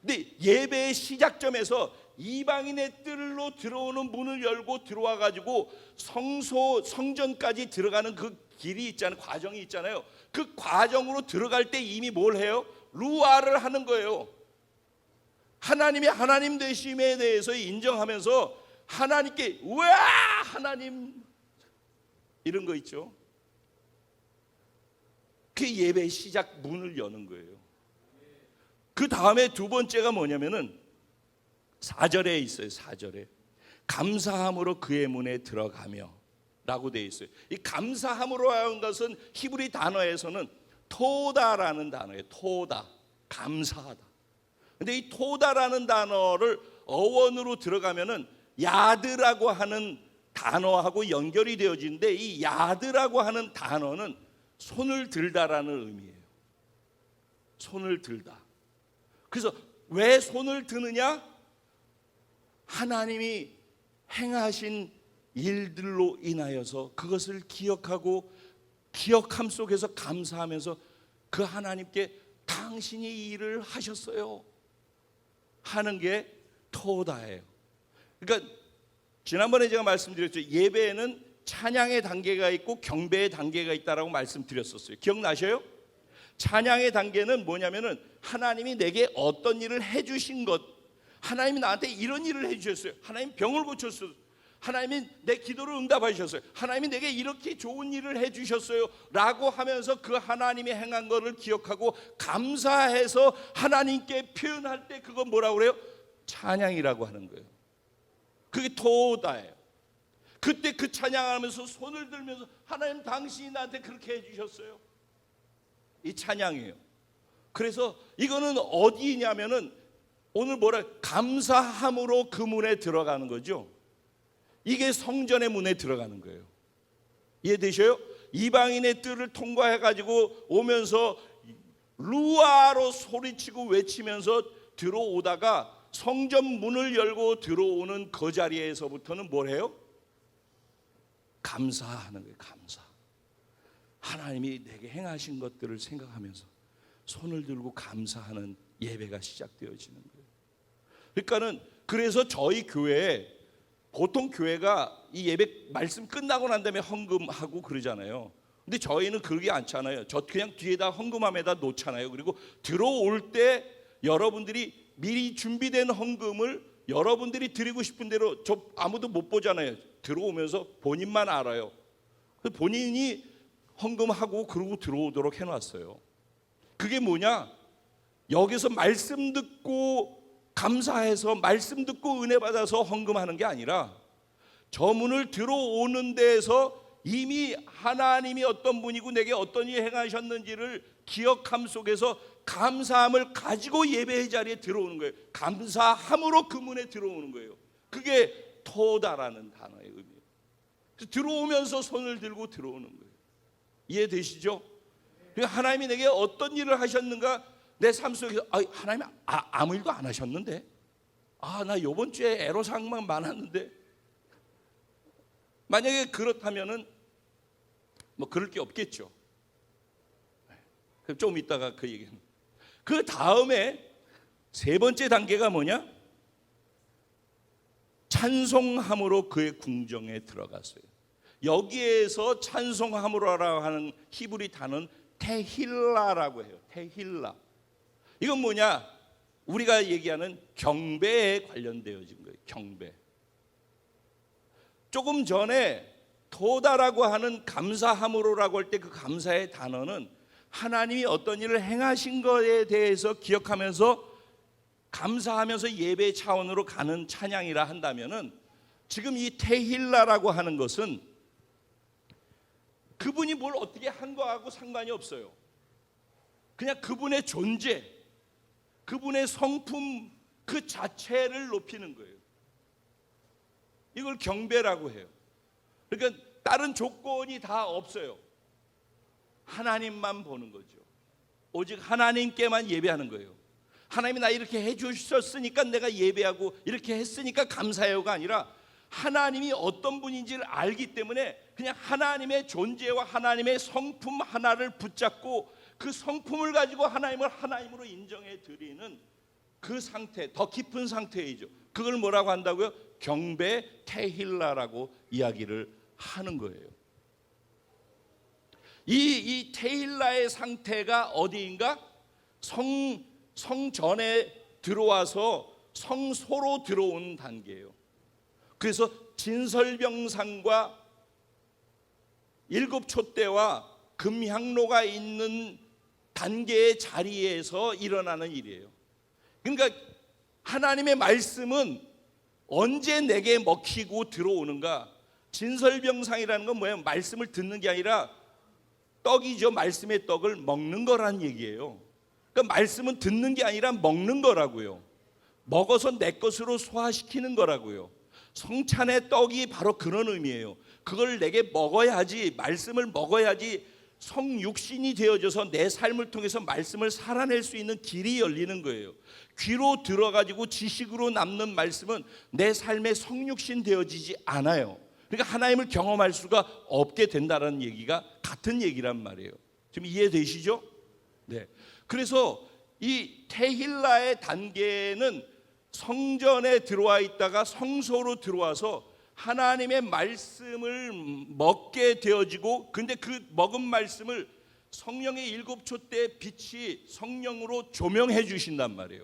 근데 예배의 시작점에서 이방인의 뜰로 들어오는 문을 열고 들어와 가지고 성전까지 들어가는 그 길이 있잖아요. 과정이 있잖아요. 그 과정으로 들어갈 때 이미 뭘 해요? 루아를 하는 거예요. 하나님의 하나님 되심에 대해서 인정하면서 하나님께 우와 하나님 이런 거 있죠. 그 예배의 시작 문을 여는 거예요. 그 다음에 두 번째가 뭐냐면은 4절에 있어요. 4절에 감사함으로 그의 문에 들어가며 라고 되어 있어요. 이 감사함으로 하는 것은 히브리 단어에서는 토다라는 단어예요. 토다, 감사하다. 근데 이 토다라는 단어를 어원으로 들어가면은 야드라고 하는 단어하고 연결이 되어지는데, 이 야드라고 하는 단어는 손을 들다라는 의미예요. 손을 들다. 그래서 왜 손을 드느냐? 하나님이 행하신 일들로 인하여서 그것을 기억하고 기억함 속에서 감사하면서 그 하나님께 당신이 이 일을 하셨어요 하는 게 토다예요. 그러니까 지난번에 제가 말씀드렸죠. 예배에는 찬양의 단계가 있고 경배의 단계가 있다라고 말씀드렸었어요. 기억나셔요? 찬양의 단계는 뭐냐면은 하나님이 내게 어떤 일을 해주신 것, 하나님이 나한테 이런 일을 해주셨어요. 하나님 병을 고쳤어요. 하나님이 내 기도를 응답하셨어요. 하나님이 내게 이렇게 좋은 일을 해주셨어요 라고 하면서 그 하나님이 행한 것을 기억하고 감사해서 하나님께 표현할 때 그건 뭐라고 그래요? 찬양이라고 하는 거예요. 그게 토다예요. 그때 그 찬양하면서 손을 들면서 하나님 당신이 나한테 그렇게 해주셨어요. 이 찬양이에요. 그래서 이거는 어디냐면은 오늘 감사함으로 그 문에 들어가는 거죠. 이게 성전의 문에 들어가는 거예요. 이해되셔요? 이방인의 뜰을 통과해 가지고 오면서 루아로 소리치고 외치면서 들어오다가 성전 문을 열고 들어오는 그 자리에서부터는 뭘 해요? 감사하는 거예요. 감사. 하나님이 내게 행하신 것들을 생각하면서 손을 들고 감사하는 예배가 시작되어지는 거예요. 그러니까는 그래서 저희 교회에 보통 교회가 이 예배 말씀 끝나고 난 다음에 헌금하고 그러잖아요. 근데 저희는 그러지 않잖아요. 저 그냥 뒤에다 헌금함에다 놓잖아요. 그리고 들어올 때 여러분들이 미리 준비된 헌금을 여러분들이 드리고 싶은 대로, 저 아무도 못 보잖아요. 들어오면서 본인만 알아요. 본인이 헌금하고 그러고 들어오도록 해놨어요. 그게 뭐냐? 여기서 말씀 듣고 감사해서 말씀 듣고 은혜 받아서 헌금하는 게 아니라 저 문을 들어오는 데에서 이미 하나님이 어떤 분이고 내게 어떤 일을 행하셨는지를 기억함 속에서 감사함을 가지고 예배의 자리에 들어오는 거예요. 감사함으로 그 문에 들어오는 거예요. 그게 토다라는 단어의 의미예요. 그래서 들어오면서 손을 들고 들어오는 거예요. 이해되시죠? 그러니까 하나님이 내게 어떤 일을 하셨는가, 내 삶 속에서 하나님 아무 일도 안 하셨는데, 나 이번 주에 애로사항만 많았는데, 만약에 그렇다면은 뭐 그럴 게 없겠죠. 그럼 좀 이따가 그 얘기는. 그 다음에 세 번째 단계가 뭐냐? 찬송함으로 그의 궁정에 들어갔어요. 여기에서 찬송함으로라고 하는 히브리 단어는 테힐라라고 해요. 테힐라. 이건 뭐냐? 우리가 얘기하는 경배에 관련되어진 거예요. 경배. 조금 전에 토다라고 하는 감사함으로라고 할 때 그 감사의 단어는 하나님이 어떤 일을 행하신 것에 대해서 기억하면서 감사하면서 예배 차원으로 가는 찬양이라 한다면은, 지금 이 테힐라라고 하는 것은 그분이 뭘 어떻게 한 거하고 상관이 없어요. 그냥 그분의 존재, 그분의 성품 그 자체를 높이는 거예요. 이걸 경배라고 해요. 그러니까 다른 조건이 다 없어요. 하나님만 보는 거죠. 오직 하나님께만 예배하는 거예요. 하나님이 나 이렇게 해주셨으니까 내가 예배하고 이렇게 했으니까 감사해요가 아니라 하나님이 어떤 분인지를 알기 때문에 그냥 하나님의 존재와 하나님의 성품 하나를 붙잡고 그 성품을 가지고 하나님을 하나님으로 인정해 드리는 그 상태, 더 깊은 상태이죠. 그걸 뭐라고 한다고요? 경배 테힐라라고 이야기를 하는 거예요. 이 테힐라의 상태가 어디인가? 성전에 들어와서 성소로 들어온 단계예요. 그래서 진설병상과 일곱 촛대와 금향로가 있는 단계의 자리에서 일어나는 일이에요. 그러니까 하나님의 말씀은 언제 내게 먹히고 들어오는가? 진설병상이라는 건 뭐예요? 말씀을 듣는 게 아니라 떡이죠. 말씀의 떡을 먹는 거란 얘기예요. 그러니까 말씀은 듣는 게 아니라 먹는 거라고요. 먹어서 내 것으로 소화시키는 거라고요. 성찬의 떡이 바로 그런 의미예요. 그걸 내게 먹어야지, 말씀을 먹어야지 성육신이 되어져서 내 삶을 통해서 말씀을 살아낼 수 있는 길이 열리는 거예요. 귀로 들어가지고 지식으로 남는 말씀은 내 삶의 성육신 되어지지 않아요. 그러니까 하나님을 경험할 수가 없게 된다는 얘기가 같은 얘기란 말이에요. 지금 이해되시죠? 네. 그래서 이 테힐라의 단계는 성전에 들어와 있다가 성소로 들어와서 하나님의 말씀을 먹게 되어지고, 근데 그 먹은 말씀을 성령의 일곱 촛대 빛이 성령으로 조명해 주신단 말이에요.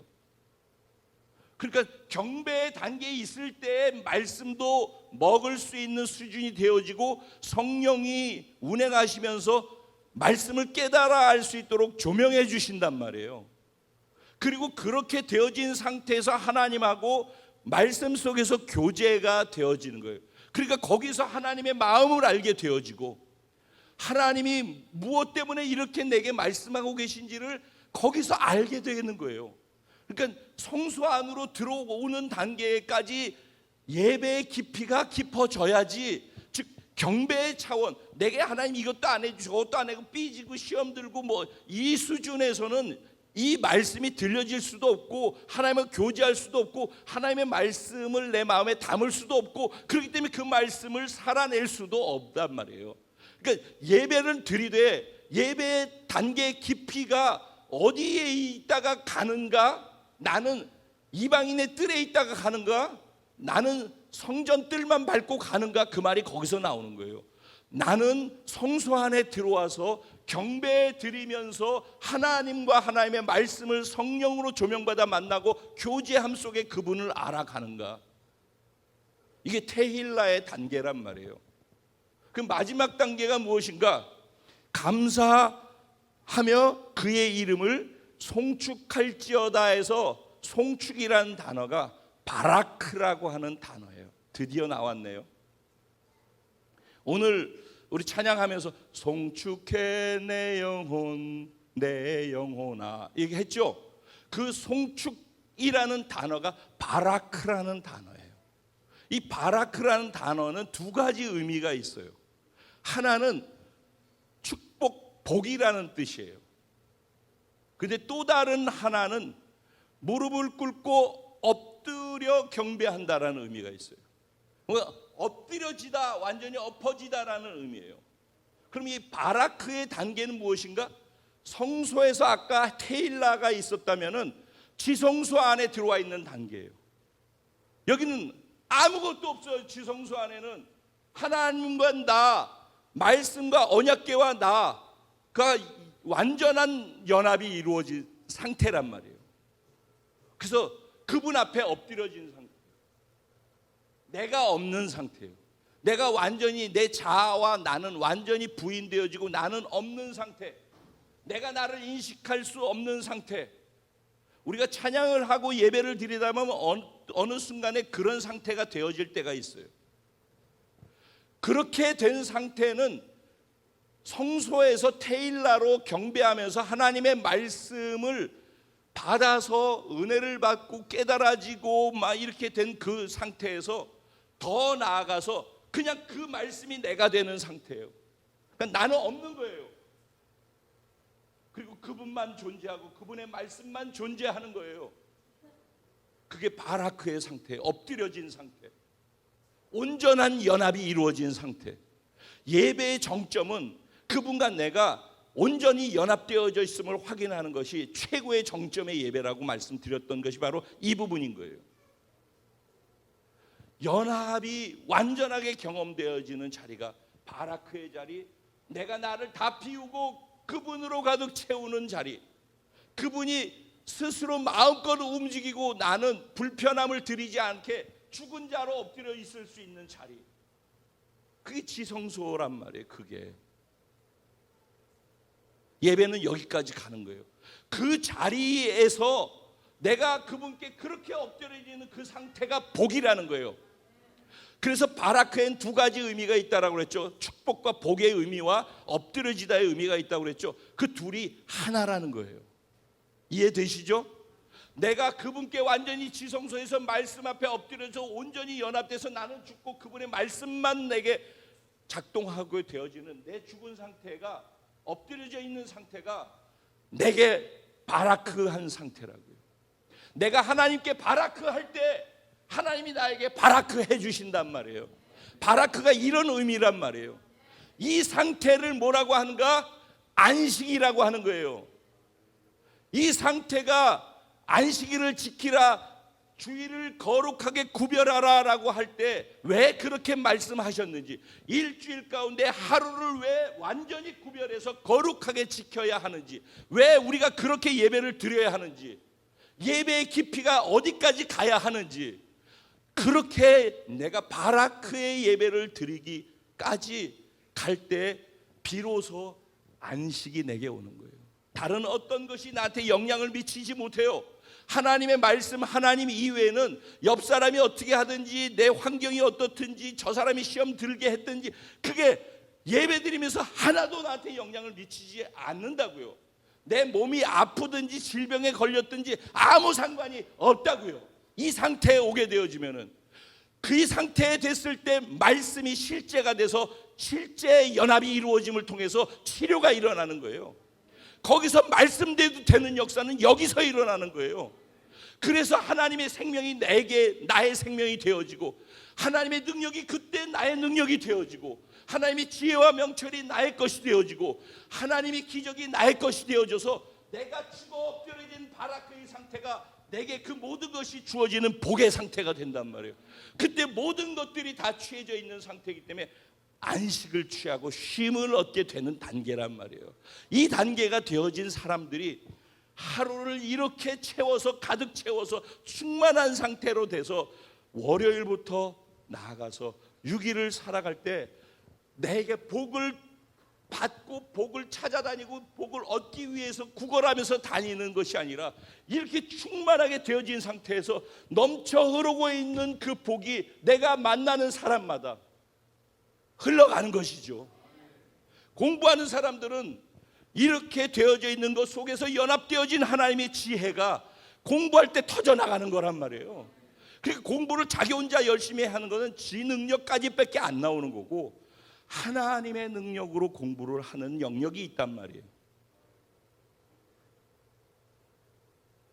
그러니까 경배의 단계에 있을 때 말씀도 먹을 수 있는 수준이 되어지고 성령이 운행하시면서 말씀을 깨달아 알 수 있도록 조명해 주신단 말이에요. 그리고 그렇게 되어진 상태에서 하나님하고 말씀 속에서 교제가 되어지는 거예요. 그러니까 거기서 하나님의 마음을 알게 되어지고 하나님이 무엇 때문에 이렇게 내게 말씀하고 계신지를 거기서 알게 되는 거예요. 그러니까 성소 안으로 들어오는 단계까지 예배의 깊이가 깊어져야지, 즉 경배의 차원, 내게 하나님 이것도 안 해주고 저것도 안 해고 삐지고 시험 들고 뭐 이 수준에서는 이 말씀이 들려질 수도 없고 하나님과 교제할 수도 없고 하나님의 말씀을 내 마음에 담을 수도 없고, 그렇기 때문에 그 말씀을 살아낼 수도 없단 말이에요. 그러니까 예배를 드리되 예배의 단계의 깊이가 어디에 있다가 가는가? 나는 이방인의 뜰에 있다가 가는가? 나는 성전 뜰만 밟고 가는가, 그 말이 거기서 나오는 거예요. 나는 성소 안에 들어와서 경배 드리면서 하나님과 하나님의 말씀을 성령으로 조명받아 만나고 교제함 속에 그분을 알아가는가. 이게 테힐라의 단계란 말이에요. 그 마지막 단계가 무엇인가? 감사하며 그의 이름을 송축할지어다 해서 송축이라는 단어가 바라크라고 하는 단어예요. 드디어 나왔네요. 오늘 우리 찬양하면서 송축해 내 영혼아 얘기했죠. 그 송축이라는 단어가 바라크라는 단어예요. 이 바라크라는 단어는 두 가지 의미가 있어요. 하나는 축복, 복이라는 뜻이에요. 근데 또 다른 하나는 무릎을 꿇고 엎드려 경배한다라는 의미가 있어요. 엎드려지다, 완전히 엎어지다라는 의미예요. 그럼 이 바라크의 단계는 무엇인가? 성소에서 아까 테일라가 있었다면은 지성소 안에 들어와 있는 단계예요. 여기는 아무것도 없어요. 지성소 안에는 하나님과 나, 말씀과 언약궤와 나가 완전한 연합이 이루어진 상태란 말이에요. 그래서 그분 앞에 엎드려진 상태, 내가 없는 상태예요. 내가 완전히 내 자아와 나는 완전히 부인되어지고 나는 없는 상태, 내가 나를 인식할 수 없는 상태. 우리가 찬양을 하고 예배를 드리다 보면 어느 순간에 그런 상태가 되어질 때가 있어요. 그렇게 된 상태는 성소에서 테일라로 경배하면서 하나님의 말씀을 받아서 은혜를 받고 깨달아지고 막 이렇게 된 그 상태에서 더 나아가서 그냥 그 말씀이 내가 되는 상태예요. 그러니까 나는 없는 거예요. 그리고 그분만 존재하고 그분의 말씀만 존재하는 거예요. 그게 바라크의 상태예요. 엎드려진 상태, 온전한 연합이 이루어진 상태. 예배의 정점은 그분과 내가 온전히 연합되어져 있음을 확인하는 것이 최고의 정점의 예배라고 말씀드렸던 것이 바로 이 부분인 거예요. 연합이 완전하게 경험되어지는 자리가 바라크의 자리, 내가 나를 다 비우고 그분으로 가득 채우는 자리, 그분이 스스로 마음껏 움직이고 나는 불편함을 드리지 않게 죽은 자로 엎드려 있을 수 있는 자리, 그게 지성소란 말이에요. 그게 예배는 여기까지 가는 거예요. 그 자리에서 내가 그분께 그렇게 엎드려지는 그 상태가 복이라는 거예요. 그래서 바라크엔 두 가지 의미가 있다라고 그랬죠. 축복과 복의 의미와 엎드려지다의 의미가 있다고 그랬죠. 그 둘이 하나라는 거예요. 이해되시죠? 내가 그분께 완전히 지성소에서 말씀 앞에 엎드려서 온전히 연합돼서 나는 죽고 그분의 말씀만 내게 작동하고 되어지는 내 죽은 상태가, 엎드려져 있는 상태가 내게 바라크한 상태라고요. 내가 하나님께 바라크 할 때 하나님이 나에게 바라크 해주신단 말이에요. 바라크가 이런 의미란 말이에요. 이 상태를 뭐라고 하는가? 안식이라고 하는 거예요. 이 상태가 안식일을 지키라, 주일을 거룩하게 구별하라 라고 할 때 왜 그렇게 말씀하셨는지, 일주일 가운데 하루를 왜 완전히 구별해서 거룩하게 지켜야 하는지, 왜 우리가 그렇게 예배를 드려야 하는지, 예배의 깊이가 어디까지 가야 하는지, 그렇게 내가 바라크의 예배를 드리기까지 갈 때 비로소 안식이 내게 오는 거예요. 다른 어떤 것이 나한테 영향을 미치지 못해요. 하나님의 말씀, 하나님 이외에는 옆 사람이 어떻게 하든지, 내 환경이 어떻든지, 저 사람이 시험 들게 했든지, 그게 예배드리면서 하나도 나한테 영향을 미치지 않는다고요. 내 몸이 아프든지 질병에 걸렸든지 아무 상관이 없다고요. 이 상태에 오게 되어지면은, 그 상태에 됐을 때 말씀이 실제가 돼서 실제 연합이 이루어짐을 통해서 치료가 일어나는 거예요. 거기서 말씀대로 되는 역사는 여기서 일어나는 거예요. 그래서 하나님의 생명이 내게 나의 생명이 되어지고, 하나님의 능력이 그때 나의 능력이 되어지고, 하나님의 지혜와 명철이 나의 것이 되어지고, 하나님의 기적이 나의 것이 되어져서 내가 죽어 엎드려진 바라크의 상태가 내게 그 모든 것이 주어지는 복의 상태가 된단 말이에요. 그때 모든 것들이 다 취해져 있는 상태이기 때문에 안식을 취하고 쉼을 얻게 되는 단계란 말이에요. 이 단계가 되어진 사람들이 하루를 이렇게 채워서 가득 채워서 충만한 상태로 돼서 월요일부터 나아가서 6일을 살아갈 때 내게 복을 받고 복을 찾아다니고 복을 얻기 위해서 구걸하면서 다니는 것이 아니라 이렇게 충만하게 되어진 상태에서 넘쳐 흐르고 있는 그 복이 내가 만나는 사람마다 흘러가는 것이죠. 공부하는 사람들은 이렇게 되어져 있는 것 속에서 연합되어진 하나님의 지혜가 공부할 때 터져나가는 거란 말이에요. 그러니까 공부를 자기 혼자 열심히 하는 것은 지 능력까지밖에 안 나오는 거고 하나님의 능력으로 공부를 하는 영역이 있단 말이에요.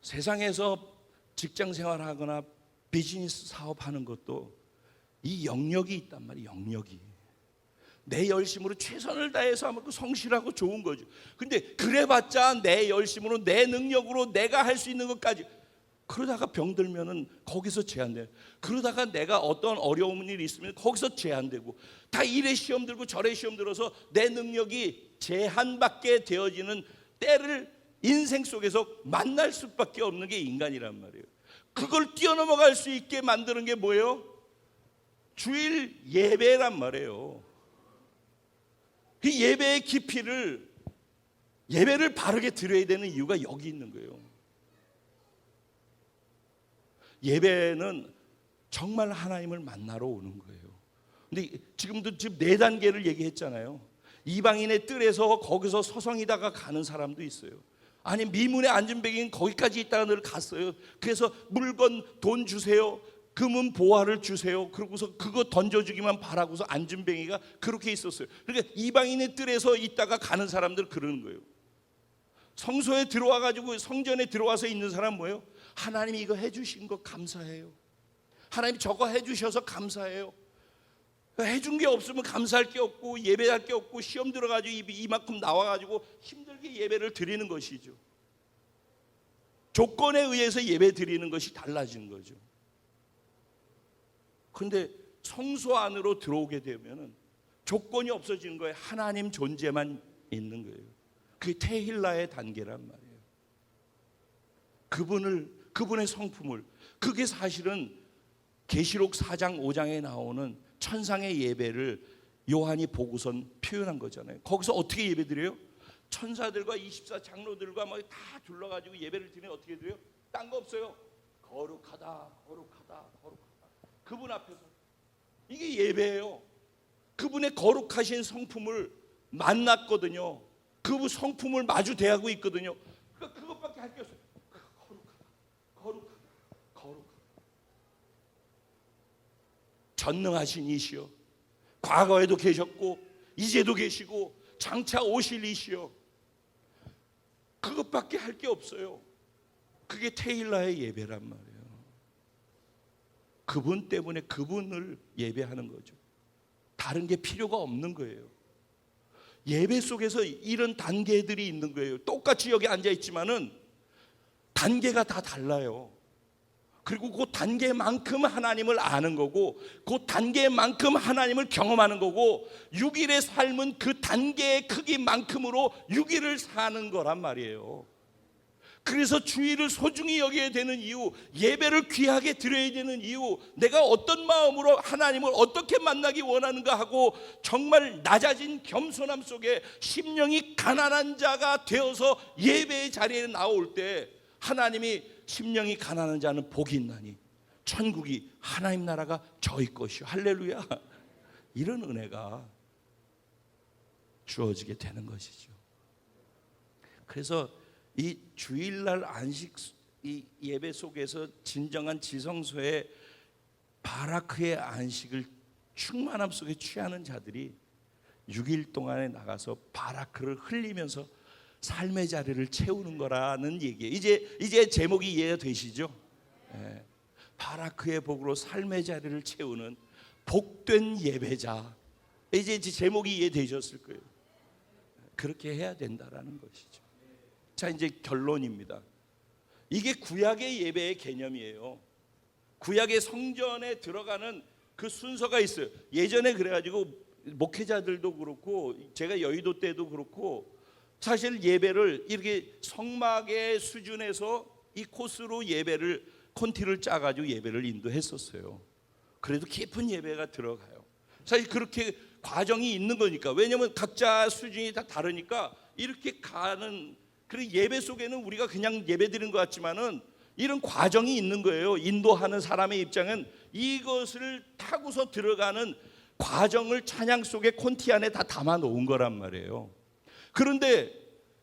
세상에서 직장 생활하거나 비즈니스 사업하는 것도 이 영역이 있단 말이에요. 영역이. 내 열심으로 최선을 다해서 하면 그 성실하고 좋은 거죠. 근데 그래봤자 내 열심으로 내 능력으로 내가 할 수 있는 것까지 그러다가 병들면은 거기서 제한돼요. 그러다가 내가 어떤 어려운 일이 있으면 거기서 제한되고 다 이래 시험 들고 저래 시험 들어서 내 능력이 제한받게 되어지는 때를 인생 속에서 만날 수밖에 없는 게 인간이란 말이에요. 그걸 뛰어넘어갈 수 있게 만드는 게 뭐예요? 주일 예배란 말이에요. 그 예배의 깊이를 예배를 바르게 드려야 되는 이유가 여기 있는 거예요. 예배는 정말 하나님을 만나러 오는 거예요. 근데 지금도 지금 4단계를 얘기했잖아요. 이방인의 뜰에서 거기서 서성이다가 가는 사람도 있어요. 아니 미문에 앉은 백인 거기까지 있다가 늘 갔어요. 그래서 물건 돈 주세요. 금은 보화를 주세요. 그러고서 그거 던져주기만 바라고서 앉은 뱅이가 그렇게 있었어요. 그러니까 이방인의 뜰에서 있다가 가는 사람들 그러는 거예요. 성소에 들어와가지고 성전에 들어와서 있는 사람 뭐예요? 하나님이 이거 해주신 거 감사해요. 하나님 저거 해주셔서 감사해요. 해준 게 없으면 감사할 게 없고 예배할 게 없고 시험 들어가지고 이만큼 나와가지고 힘들게 예배를 드리는 것이죠. 조건에 의해서 예배 드리는 것이 달라지는 거죠. 그런데 성소 안으로 들어오게 되면 조건이 없어지는 거예요. 하나님 존재만 있는 거예요. 그게 테힐라의 단계란 말이에요. 그분의 성품을, 그게 사실은 계시록 4장 5장에 나오는 천상의 예배를 요한이 보고선 표현한 거잖아요. 거기서 어떻게 예배드려요? 천사들과 24 장로들과 막 다 둘러가지고 예배를 드리면 어떻게 드려요? 딴 거 없어요. 거룩하다, 거룩하다, 거룩하다. 그분 앞에서 이게 예배예요. 그분의 거룩하신 성품을 만났거든요. 그 성품을 마주 대하고 있거든요. 그러니까 그것밖에 할 게 없어요. 거룩하다, 거룩하다, 거룩하다. 전능하신 이시여, 과거에도 계셨고 이제도 계시고 장차 오실 이시여, 그것밖에 할 게 없어요. 그게 테일라의 예배란 말이에요. 그분 때문에 그분을 예배하는 거죠. 다른 게 필요가 없는 거예요. 예배 속에서 이런 단계들이 있는 거예요. 똑같이 여기 앉아 있지만은 단계가 다 달라요. 그리고 그 단계만큼 하나님을 아는 거고 그 단계만큼 하나님을 경험하는 거고 6일의 삶은 그 단계의 크기만큼으로 6일을 사는 거란 말이에요. 그래서 주일을 소중히 여겨야 되는 이유, 예배를 귀하게 드려야 되는 이유, 내가 어떤 마음으로 하나님을 어떻게 만나기 원하는가 하고 정말 낮아진 겸손함 속에 심령이 가난한 자가 되어서 예배의 자리에 나올 때 하나님이 심령이 가난한 자는 복이 있나니 천국이 하나님 나라가 저희 것이요. 할렐루야. 이런 은혜가 주어지게 되는 것이죠. 그래서 이 주일날 안식 이 예배 속에서 진정한 지성소의 바라크의 안식을 충만함 속에 취하는 자들이 6일 동안에 나가서 바라크를 흘리면서 삶의 자리를 채우는 거라는 얘기예요. 이제 제목이 이해가 되시죠? 네. 바라크의 복으로 삶의 자리를 채우는 복된 예배자. 이제 제목이 이해되셨을 거예요. 그렇게 해야 된다라는 것이죠. 자, 이제 결론입니다. 이게 구약의 예배의 개념이에요. 구약의 성전에 들어가는 그 순서가 있어요. 예전에 그래가지고 목회자들도 그렇고 제가 여의도 때도 그렇고 사실 예배를 이렇게 성막의 수준에서 이 코스로 예배를 콘티를 짜가지고 예배를 인도했었어요. 그래도 깊은 예배가 들어가요. 사실 그렇게 과정이 있는 거니까. 왜냐하면 각자 수준이 다 다르니까 이렇게 가는, 그리고 예배 속에는 우리가 그냥 예배 드리는 것 같지만은 이런 과정이 있는 거예요. 인도하는 사람의 입장은 이것을 타고서 들어가는 과정을 찬양 속에 콘티 안에 다 담아 놓은 거란 말이에요. 그런데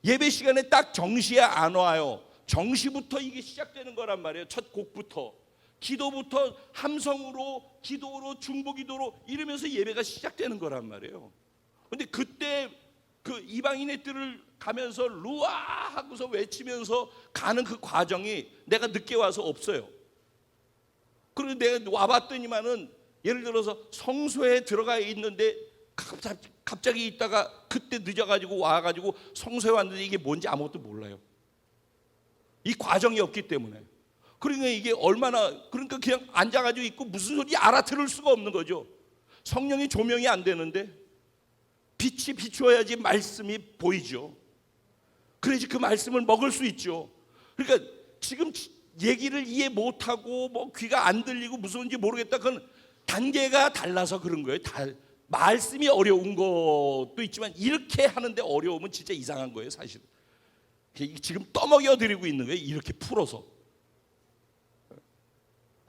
예배 시간에 딱 정시에 안 와요. 정시부터 이게 시작되는 거란 말이에요. 첫 곡부터 기도부터 함성으로, 기도로, 중보기도로 이러면서 예배가 시작되는 거란 말이에요. 그런데 그때 그 이방인의 뜰을 가면서 루아 하고서 외치면서 가는 그 과정이 내가 늦게 와서 없어요. 그리고 내가 와봤더니만은 예를 들어서 성소에 들어가 있는데 갑자기 있다가 그때 늦어가지고 와가지고 성소에 왔는데 이게 뭔지 아무것도 몰라요. 이 과정이 없기 때문에. 그러니까 이게 얼마나, 그러니까 그냥 앉아가지고 있고 무슨 소리 알아들을 수가 없는 거죠. 성령이 조명이 안 되는데 빛이 비추어야지 말씀이 보이죠. 그래야지 그 말씀을 먹을 수 있죠. 그러니까 지금 얘기를 이해 못하고 뭐 귀가 안 들리고 무서운지 모르겠다. 그건 단계가 달라서 그런 거예요. 말씀이 어려운 것도 있지만 이렇게 하는데 어려우면 진짜 이상한 거예요, 사실. 지금 떠먹여 드리고 있는 거예요, 이렇게 풀어서.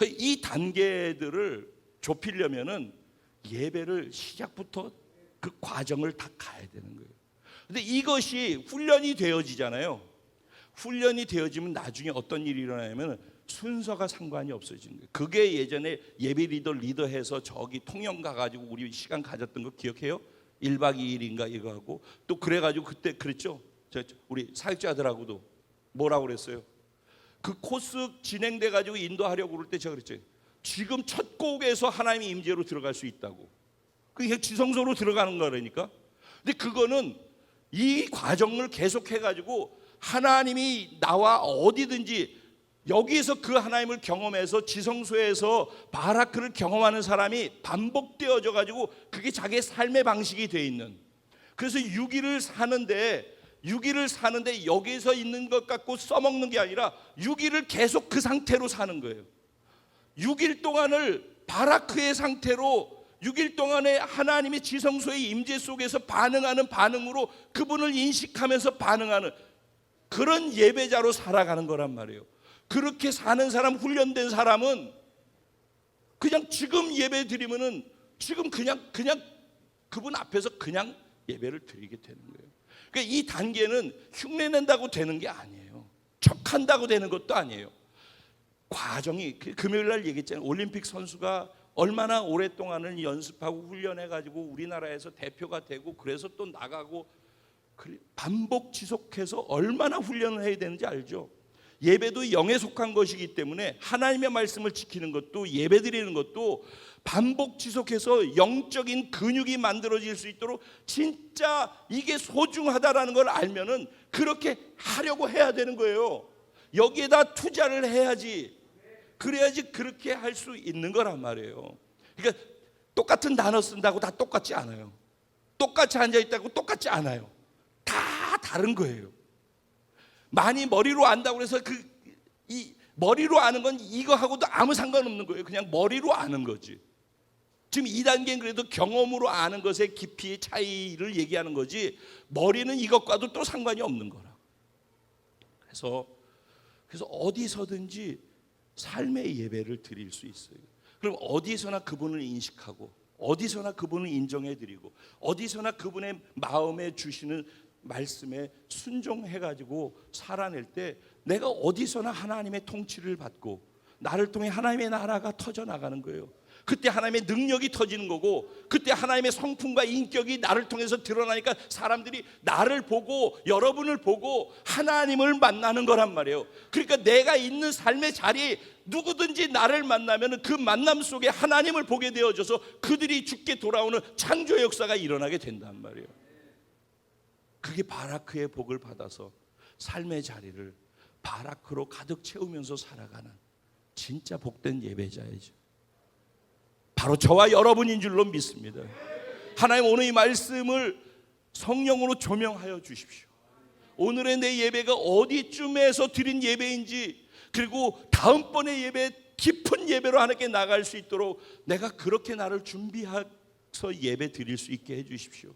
이 단계들을 좁히려면은 예배를 시작부터 그 과정을 다 가야 되는 거예요. 근데 이것이 훈련이 되어지잖아요. 훈련이 되어지면 나중에 어떤 일이 일어나냐면 순서가 상관이 없어지는 거예요. 그게 예전에 예배 리더해서 저기 통영 가가지고 우리 시간 가졌던 거 기억해요? 1박 2일인가 이거 하고 또 그래가지고 그때 그랬죠. 우리 사역자들하고도 뭐라고 그랬어요? 그 코스 진행돼 가지고 인도하려고 그럴 때 제가 그랬죠. 지금 첫 곡에서 하나님의 임재로 들어갈 수 있다고. 그게 지성소로 들어가는 거라니까. 근데 그거는 이 과정을 계속해 가지고 하나님이 나와 어디든지 여기에서 그 하나님을 경험해서 지성소에서 바라크를 경험하는 사람이 반복되어져 가지고 그게 자기의 삶의 방식이 돼 있는. 그래서 6일을 사는데 여기서 있는 것 갖고 써먹는 게 아니라 6일을 계속 그 상태로 사는 거예요. 6일 동안을 바라크의 상태로 6일 동안에 하나님의 지성소의 임재 속에서 반응하는 반응으로 그분을 인식하면서 반응하는 그런 예배자로 살아가는 거란 말이에요. 그렇게 사는 사람, 훈련된 사람은 그냥 지금 예배 드리면은 지금 그냥 그분 앞에서 그냥 예배를 드리게 되는 거예요. 그러니까 이 단계는 흉내낸다고 되는 게 아니에요. 척한다고 되는 것도 아니에요. 과정이, 금요일 날 얘기했잖아요. 올림픽 선수가 얼마나 오랫동안을 연습하고 훈련해가지고 우리나라에서 대표가 되고 그래서 또 나가고 반복 지속해서 얼마나 훈련을 해야 되는지 알죠? 예배도 영에 속한 것이기 때문에 하나님의 말씀을 지키는 것도 예배 드리는 것도 반복 지속해서 영적인 근육이 만들어질 수 있도록 진짜 이게 소중하다라는 걸 알면은 그렇게 하려고 해야 되는 거예요. 여기에다 투자를 해야지. 그래야지 그렇게 할 수 있는 거란 말이에요. 그러니까 똑같은 단어 쓴다고 다 똑같지 않아요. 똑같이 앉아있다고 똑같지 않아요. 다 다른 거예요. 많이 머리로 안다고 해서 이 머리로 아는 건 이거하고도 아무 상관없는 거예요. 그냥 머리로 아는 거지. 지금 2단계는 그래도 경험으로 아는 것의 깊이의 차이를 얘기하는 거지 머리는 이것과도 또 상관이 없는 거라. 그래서 어디서든지 삶의 예배를 드릴 수 있어요. 그럼 어디서나 그분을 인식하고 어디서나 그분을 인정해드리고 어디서나 그분의 마음에 주시는 말씀에 순종해가지고 살아낼 때 내가 어디서나 하나님의 통치를 받고 나를 통해 하나님의 나라가 터져나가는 거예요. 그때 하나님의 능력이 터지는 거고 그때 하나님의 성품과 인격이 나를 통해서 드러나니까 사람들이 나를 보고 여러분을 보고 하나님을 만나는 거란 말이에요. 그러니까 내가 있는 삶의 자리에 누구든지 나를 만나면 그 만남 속에 하나님을 보게 되어져서 그들이 죽게 돌아오는 창조의 역사가 일어나게 된단 말이에요. 그게 바라크의 복을 받아서 삶의 자리를 바라크로 가득 채우면서 살아가는 진짜 복된 예배자이죠. 바로 저와 여러분인 줄로 믿습니다. 하나님 오늘 이 말씀을 성령으로 조명하여 주십시오. 오늘의 내 예배가 어디쯤에서 드린 예배인지, 그리고 다음번의 예배 깊은 예배로 하나님께 나갈 수 있도록 내가 그렇게 나를 준비해서 예배 드릴 수 있게 해주십시오.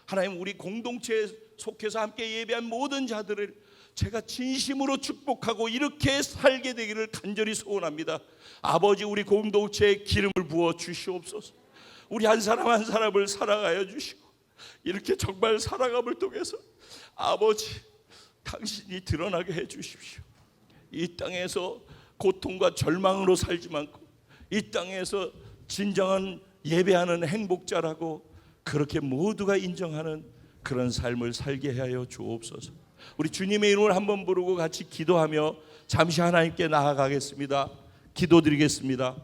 하나님 우리 공동체에 속해서 함께 예배한 모든 자들을 제가 진심으로 축복하고 이렇게 살게 되기를 간절히 소원합니다. 아버지, 우리 공동체에 기름을 부어 주시옵소서. 우리 한 사람 한 사람을 사랑하여 주시고 이렇게 정말 살아감을 통해서 아버지 당신이 드러나게 해 주십시오. 이 땅에서 고통과 절망으로 살지 않고 이 땅에서 진정한 예배하는 행복자라고 그렇게 모두가 인정하는 그런 삶을 살게 하여 주옵소서. 우리 주님의 이름을 한번 부르고 같이 기도하며 잠시 하나님께 나아가겠습니다. 기도드리겠습니다.